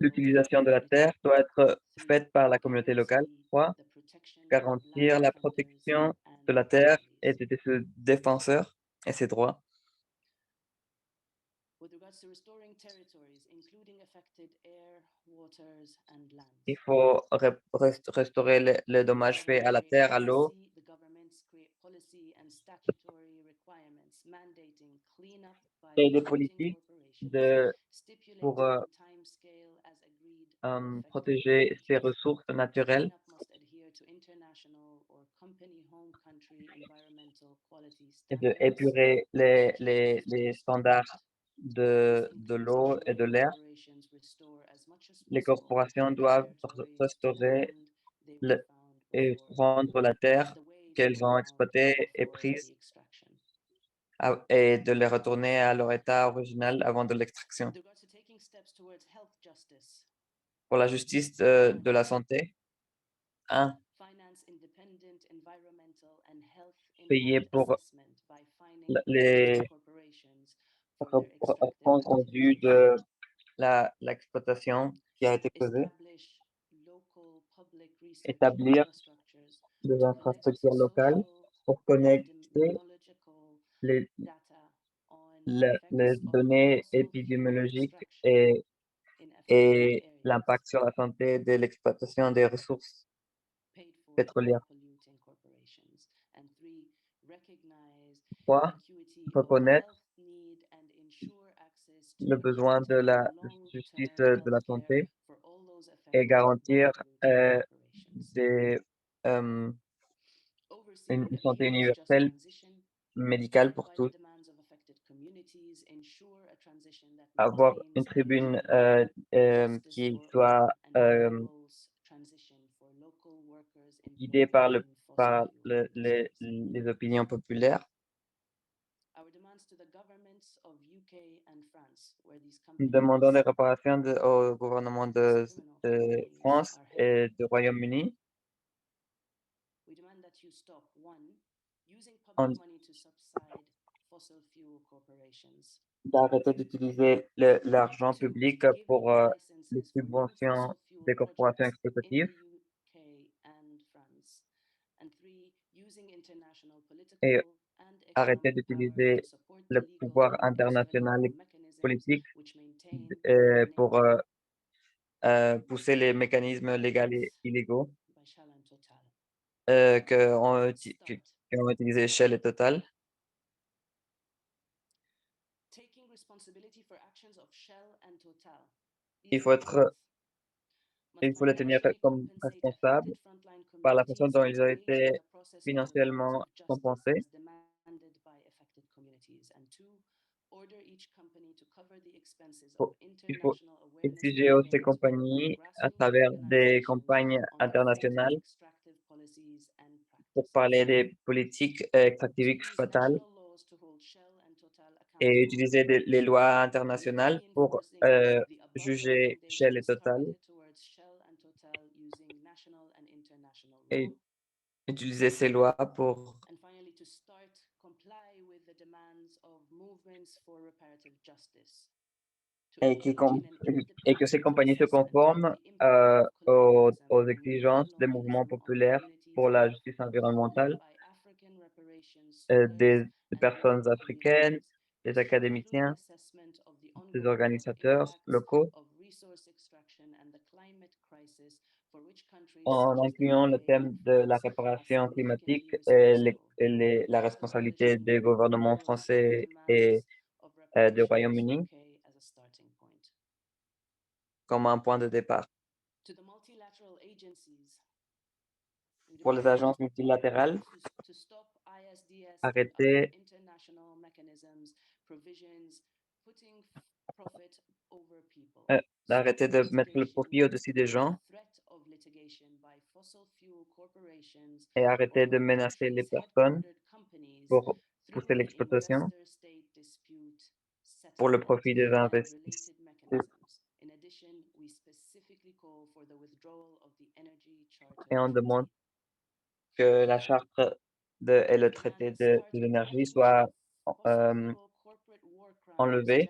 L'utilisation de la terre doit être faite par la communauté locale. 3. Garantir la protection de la terre et de ses défenseurs et ses droits. Il faut restaurer les dommages faits à la terre, à l'eau. Et des politiques pour protéger ces ressources naturelles et d'épurer les standards de l'eau et de l'air. Les corporations doivent restaurer et rendre la terre qu'elles ont exploitée et prise et de les retourner à leur état original avant de l'extraction. Pour la justice de la santé, 1. Payer pour les comptes rendus de l'exploitation qui a été causée. Établir des infrastructures locales pour connecter les données épidémiologiques et l'impact sur la santé de l'exploitation des ressources pétrolières. 3. Reconnaître le besoin de la justice de la santé et garantir des santé universelle, médicale pour tous, avoir une tribune qui soit guidée par les opinions populaires. Nous demandons des réparations au gouvernement de France et du Royaume-Uni. D'arrêter d'utiliser l'argent public pour les subventions des corporations exploitatives et arrêter d'utiliser le pouvoir international et politique pour pousser les mécanismes légaux et illégaux qu'ont utilisé Shell et Total. Il faut les tenir comme responsables par la façon dont ils ont été financièrement compensés. Il faut exiger aux ces compagnies, à travers des campagnes internationales, pour parler des politiques extractives fatales et utiliser les lois internationales pour juger Shell et Total et utiliser ces lois pour et que ces compagnies se conforment aux exigences des mouvements populaires pour la justice environnementale, des personnes africaines, des académiciens, des organisateurs locaux, en incluant le thème de la réparation climatique et la responsabilité des gouvernements français et du Royaume-Uni comme un point de départ. Pour les agences multilatérales, arrêter d'arrêter de mettre le profit au-dessus des gens et arrêter de menacer les personnes pour pousser l'exploitation pour le profit des investisseurs. Et on demande que la charte et le traité de l'énergie soient enlevés.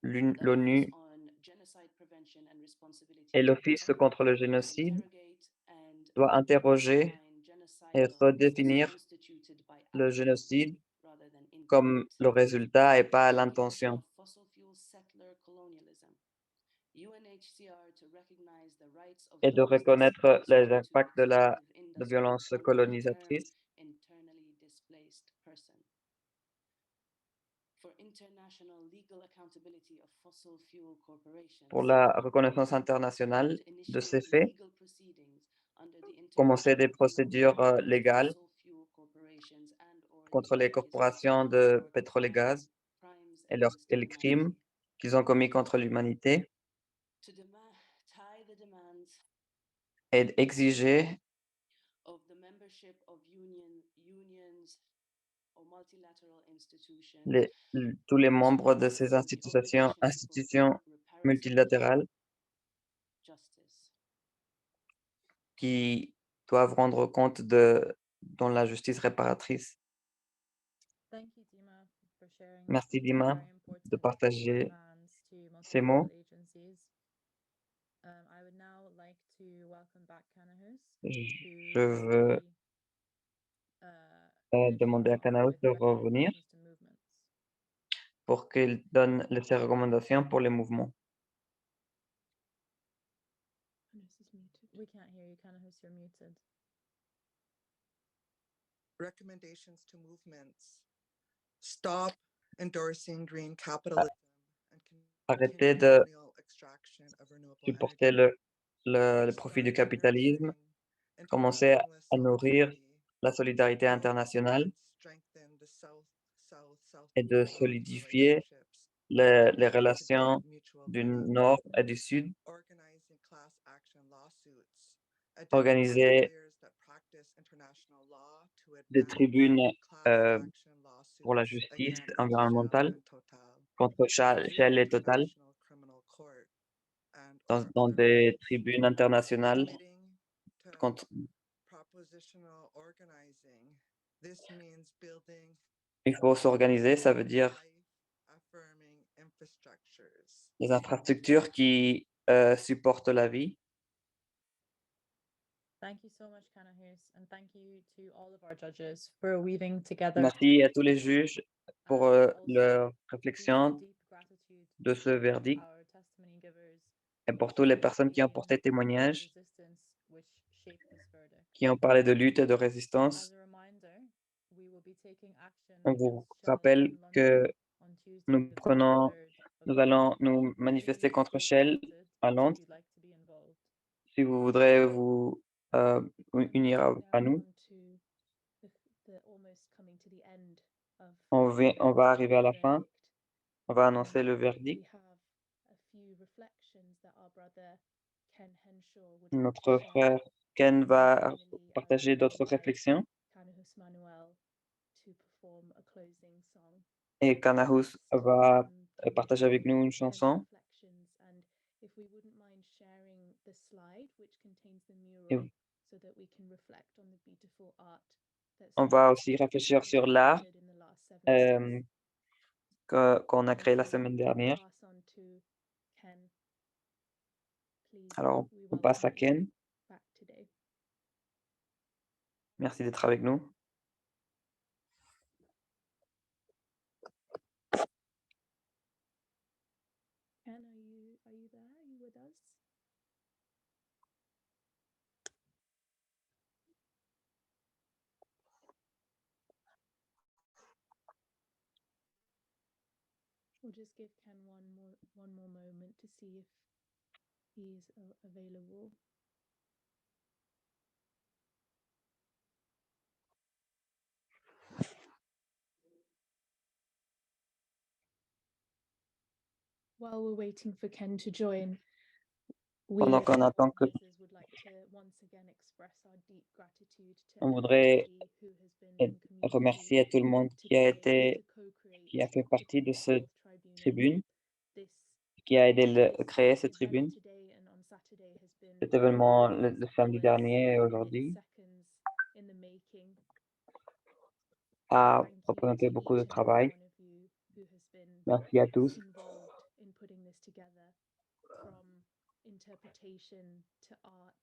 L'ONU et l'Office contre le génocide doivent interroger et redéfinir le génocide comme le résultat et pas l'intention. Et de reconnaître les impacts de la violence colonisatrice pour la reconnaissance internationale de ces faits, commencer des procédures légales contre les corporations de pétrole et gaz et les crimes qu'ils ont commis contre l'humanité et exiger tous les membres de ces institutions multilatérales qui doivent rendre compte dans la justice réparatrice. Merci Dima de partager ces mots. Je veux demander à Kanaus de revenir pour qu'il donne ses recommandations pour les mouvements. Recommendations to movements. Stop endorsing green capitalism and Arrêtez continued colonial qui portaient le profit du capitalisme, commençaient à nourrir la solidarité internationale et de solidifier les relations du Nord et du Sud, organiser des tribunes pour la justice environnementale contre Shell et Total dans des tribunes internationales contre. Il faut s'organiser, ça veut dire les infrastructures qui supportent la vie. Thank you so much, Kanahus, and thank you to all of our judges for weaving together Merci à tous les juges pour and also leur deep, réflexion deep gratitude de ce verdict our testimony givers et pour toutes les who personnes qui ont explain porté témoignage, resistance which shaped this verdict. qui ont parlé de lutte et de résistance. As a reminder, we will be taking action On vous against Shell rappelle in que London on Tuesday, nous the prenons, 23rd of nous May. allons nous manifester Please contre stay Shell connected à if Londres. you'd like to be involved. Si vous voudrez vous unir à Now nous, on to the almost coming to the end of on va arriver à la fin. verdict. On va annoncer le We verdict. have a few reflections that our brother Ken Henshaw would like to Notre share. frère Ken va Finally, I partager would d'autres invite réflexions Kanahus Manuel to perform a closing song. et Kanahus va partager avec nous une Ken's chanson. reflections, and if we wouldn't mind sharing the slide which contains the Et mural so that we can reflect on the beautiful art that's on va aussi réfléchir sur l'art in the last 7 days. qu'on a créé la So semaine we'll dernière. pass on to Ken. Please, Alors, we on passe à welcome you Ken. back today. Merci d'être avec nous. Ken, are you there? Are you with us? We'll just give Ken one more moment to see if he is available. While we're waiting for Ken to join, we Pendant qu'on attend que would like to once again express our deep gratitude to on voudrait everybody who has been in community remercier tout le monde qui a today qui a fait partie de cette tribunal. tribune, This qui a aidé à créer cette event tribune. today and on Saturday has been Cet événement le samedi dernier et in aujourd'hui seconds in the making. a Thank you représenté to beaucoup de each and every travail. one of you who has been Merci à tous. involved in putting this together, from interpretation to art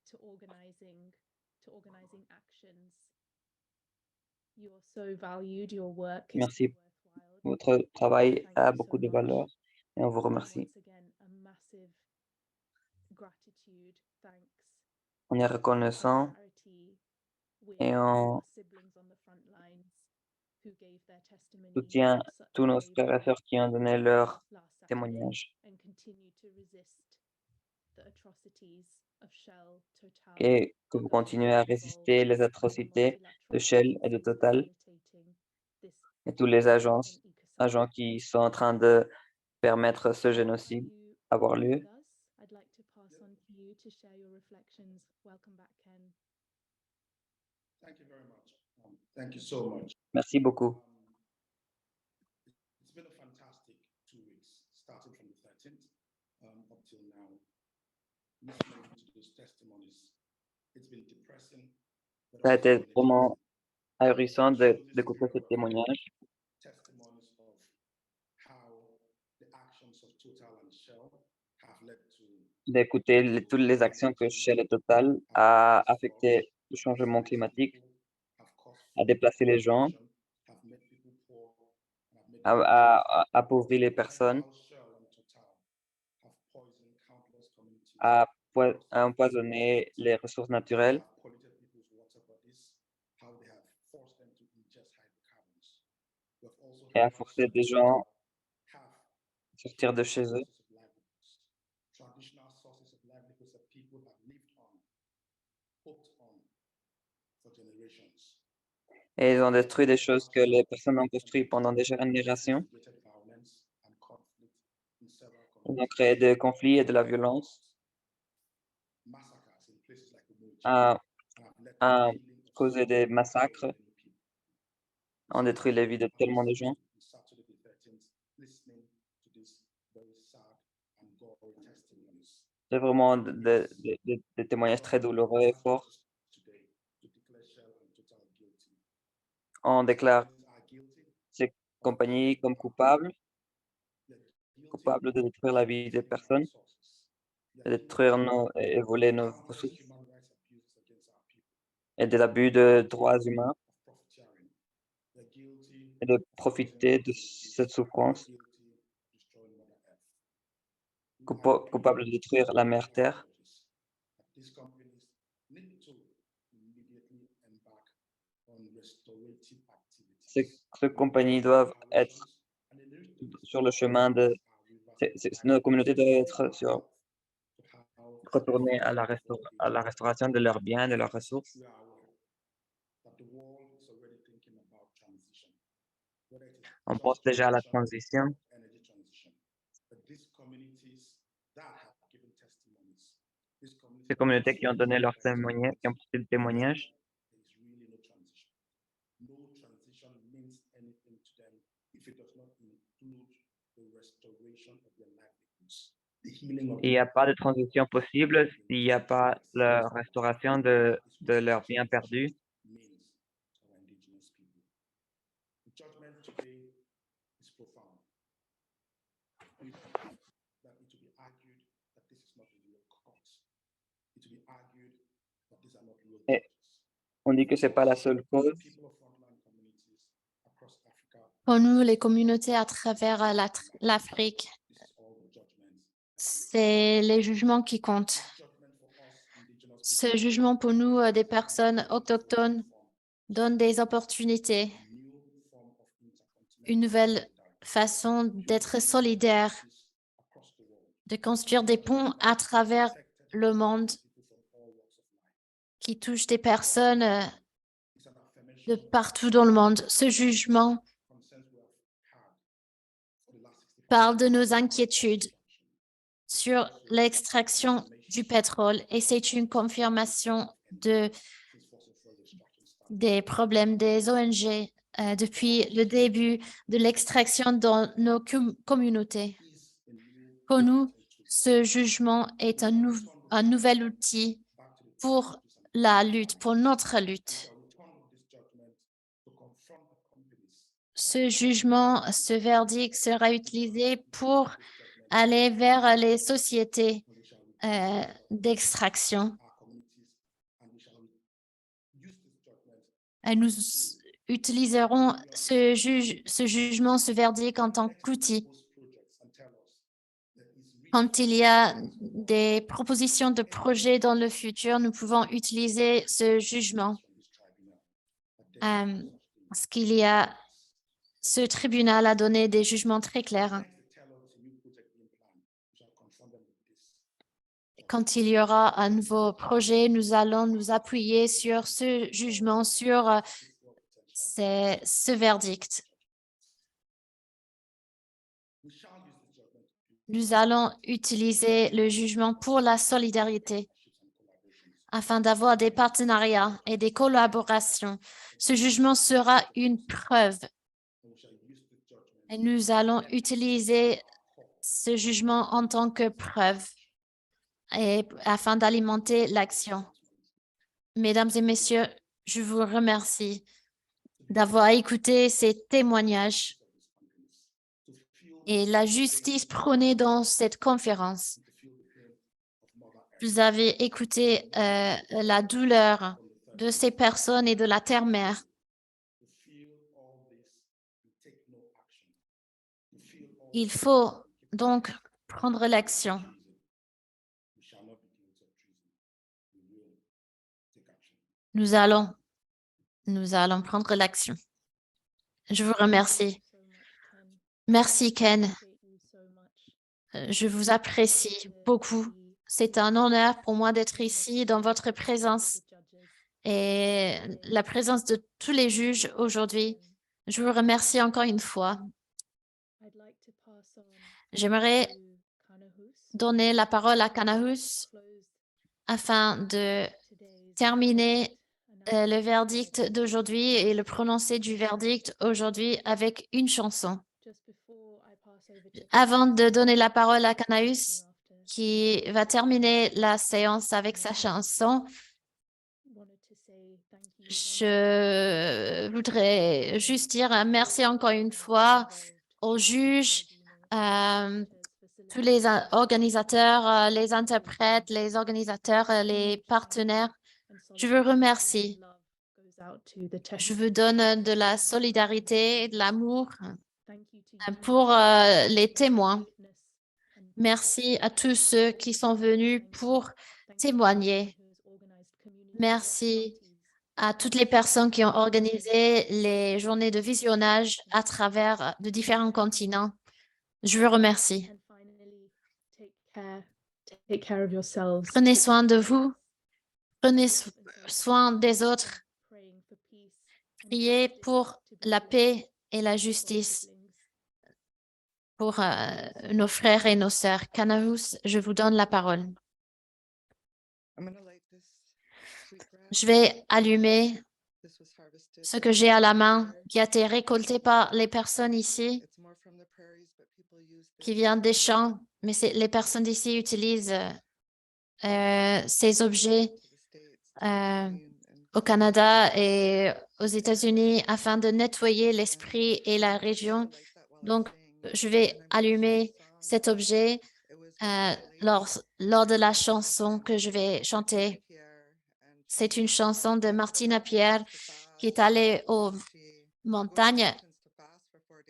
to organizing actions. You are so valued, your work is Merci. worthwhile. Votre travail Thank a you beaucoup so de much. valeur et on vous And remercie. once again, a massive gratitude, thanks, On est reconnaissant solidarity with et on our siblings on the front lines who gave their testimony soutient at such tous a nos brave frères et rate sœurs qui ont donné leur last Saturday témoignage and continue to resist the atrocities of Shell, Total, et que the vous government continuez à involved, résister les and the atrocités de multilateral Shell et de agencies Total facilitating this et tous les violent and agents ecocide. qui sont en train de permettre ce génocide Are you avoir with lieu. us? I'd like to pass on to you to share your reflections. Welcome back, Ken. Thank you very much. Thank you so much. Merci beaucoup. It's been a fantastic 2 weeks, starting from the 13th up till now. Listening to those testimonies, it's been depressing. But Ça a also été been vraiment ahurissant Show the d'écouter ce spirit of témoignage, testimonies of how the actions of Total and Shell have led to d'écouter toutes les actions que Shell et Total a affecté le changement climatique, a déplacé les gens, a appauvri les personnes, a empoisonné les ressources naturelles et a forcé des gens à sortir de chez eux. Et ils ont détruit des choses que les personnes ont construites pendant des générations. Ils ont créé des conflits et de la violence à, à causer des massacres, ont détruit les vies de tellement de gens. C'est vraiment des témoignages très douloureux et forts. On déclare ces compagnies comme coupables de détruire la vie des personnes, de détruire et voler nos ressources et de l'abus de droits humains et de profiter de cette souffrance, coupables de détruire la mère Terre. Ces compagnies doivent être sur le chemin de... Nos communautés doivent être retourner à la restauration de leurs biens, de leurs ressources. On pense déjà à la transition. Ces communautés qui ont donné leur témoignage, qui ont porté le témoignage, il n'y a pas de transition possible s'il n'y a pas la restauration de leurs biens perdus. Et on dit que ce n'est pas la seule cause. Pour nous, les communautés à travers l'Afrique, c'est les jugements qui comptent. Ce jugement pour nous, des personnes autochtones, donne des opportunités, une nouvelle façon d'être solidaire, de construire des ponts à travers le monde qui touchent des personnes de partout dans le monde. Ce jugement parle de nos inquiétudes sur l'extraction du pétrole et c'est une confirmation des problèmes des ONG depuis le début de l'extraction dans nos communautés. Pour nous, ce jugement est un nouvel outil pour la lutte, pour notre lutte. Ce jugement, ce verdict sera utilisé pour aller vers les sociétés d'extraction. Et nous utiliserons ce jugement, ce verdict en tant qu'outil. Quand il y a des propositions de projets dans le futur, nous pouvons utiliser ce jugement. Parce qu'il y a, ce tribunal a donné des jugements très clairs. Quand il y aura un nouveau projet, nous allons nous appuyer sur ce jugement, sur ce verdict. Nous allons utiliser le jugement pour la solidarité afin d'avoir des partenariats et des collaborations. Ce jugement sera une preuve et nous allons utiliser ce jugement en tant que preuve et afin d'alimenter l'action. Mesdames et messieurs, je vous remercie d'avoir écouté ces témoignages et la justice prônée dans cette conférence. Vous avez écouté la douleur de ces personnes et de la terre-mère. Il faut donc prendre l'action. Nous allons prendre l'action. Je vous remercie. Merci, Ken. Je vous apprécie beaucoup. C'est un honneur pour moi d'être ici dans votre présence et la présence de tous les juges aujourd'hui. Je vous remercie encore une fois. J'aimerais donner la parole à Kanahus afin de terminer le verdict d'aujourd'hui et le prononcé du verdict aujourd'hui avec une chanson. Avant de donner la parole à Kanahus, qui va terminer la séance avec sa chanson, je voudrais juste dire un merci encore une fois aux juges, tous les organisateurs, les interprètes, les organisateurs, les partenaires. Je vous remercie. Je vous donne de la solidarité, de l'amour pour les témoins. Merci à tous ceux qui sont venus pour témoigner. Merci à toutes les personnes qui ont organisé les journées de visionnage à travers de différents continents. Je vous remercie. Prenez soin de vous. Prenez soin des autres. Priez pour la paix et la justice pour nos frères et nos sœurs. Kanahus, je vous donne la parole. Je vais allumer ce que j'ai à la main, qui a été récolté par les personnes ici, qui vient des champs, mais les personnes d'ici utilisent ces objets au Canada et aux États-Unis afin de nettoyer l'esprit et la région. Donc, je vais allumer cet objet lors de la chanson que je vais chanter. C'est une chanson de Martina Pierre qui est allée aux montagnes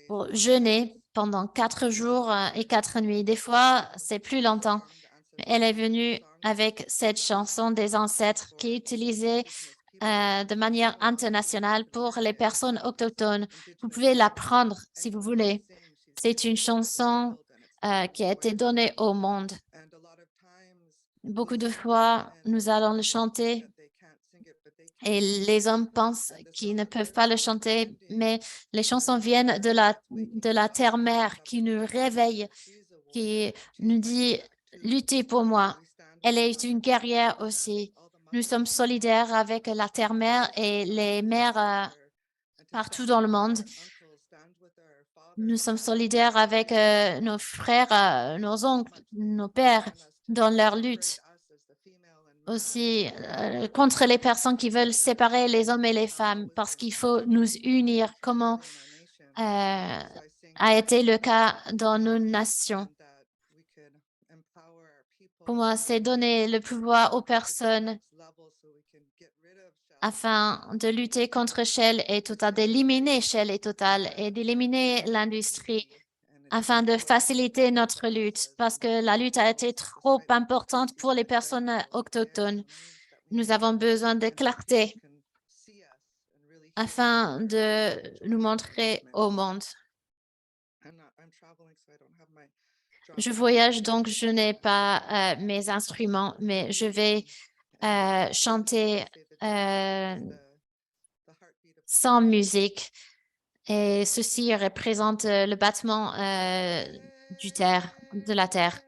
pour jeûner pendant 4 jours et 4 nuits. Des fois, c'est plus longtemps. Elle est venue avec cette chanson des ancêtres qui est utilisée de manière internationale pour les personnes autochtones. Vous pouvez la prendre si vous voulez. C'est une chanson qui a été donnée au monde. Beaucoup de fois, nous allons le chanter et les hommes pensent qu'ils ne peuvent pas le chanter, mais les chansons viennent de la terre-mère qui nous réveille, qui nous dit « Luttez pour moi ». Elle est une guerrière aussi. Nous sommes solidaires avec la terre-mère et les mères partout dans le monde. Nous sommes solidaires avec nos frères, nos oncles, nos pères dans leur lutte. Aussi contre les personnes qui veulent séparer les hommes et les femmes parce qu'il faut nous unir comme a été le cas dans nos nations. Pour moi, c'est donner le pouvoir aux personnes afin de lutter contre Shell et Total, d'éliminer Shell et Total et d'éliminer l'industrie afin de faciliter notre lutte parce que la lutte a été trop importante pour les personnes autochtones. Nous avons besoin de clarté afin de nous montrer au monde. Je voyage, donc je n'ai pas mes instruments, mais je vais chanter sans musique. Et ceci représente le battement de la terre.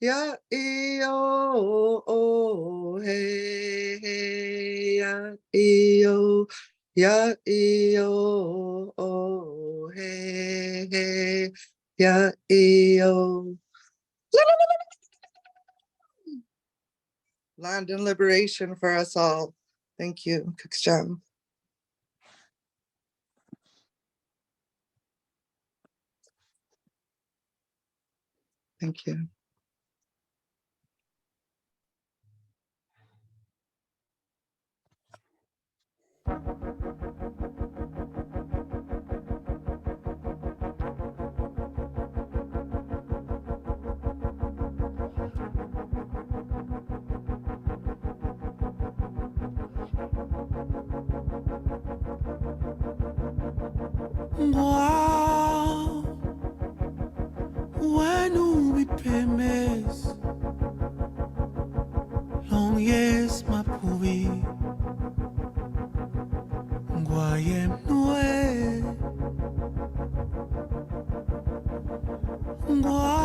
ya e-o, hey, hey, ya e-o, ya e-o, hey, hey, ya e-o. Land and liberation for us all. Thank you, Kukshan. Thank you. Wenu bipemes long yes mapuvi Nguayem nue Nguayem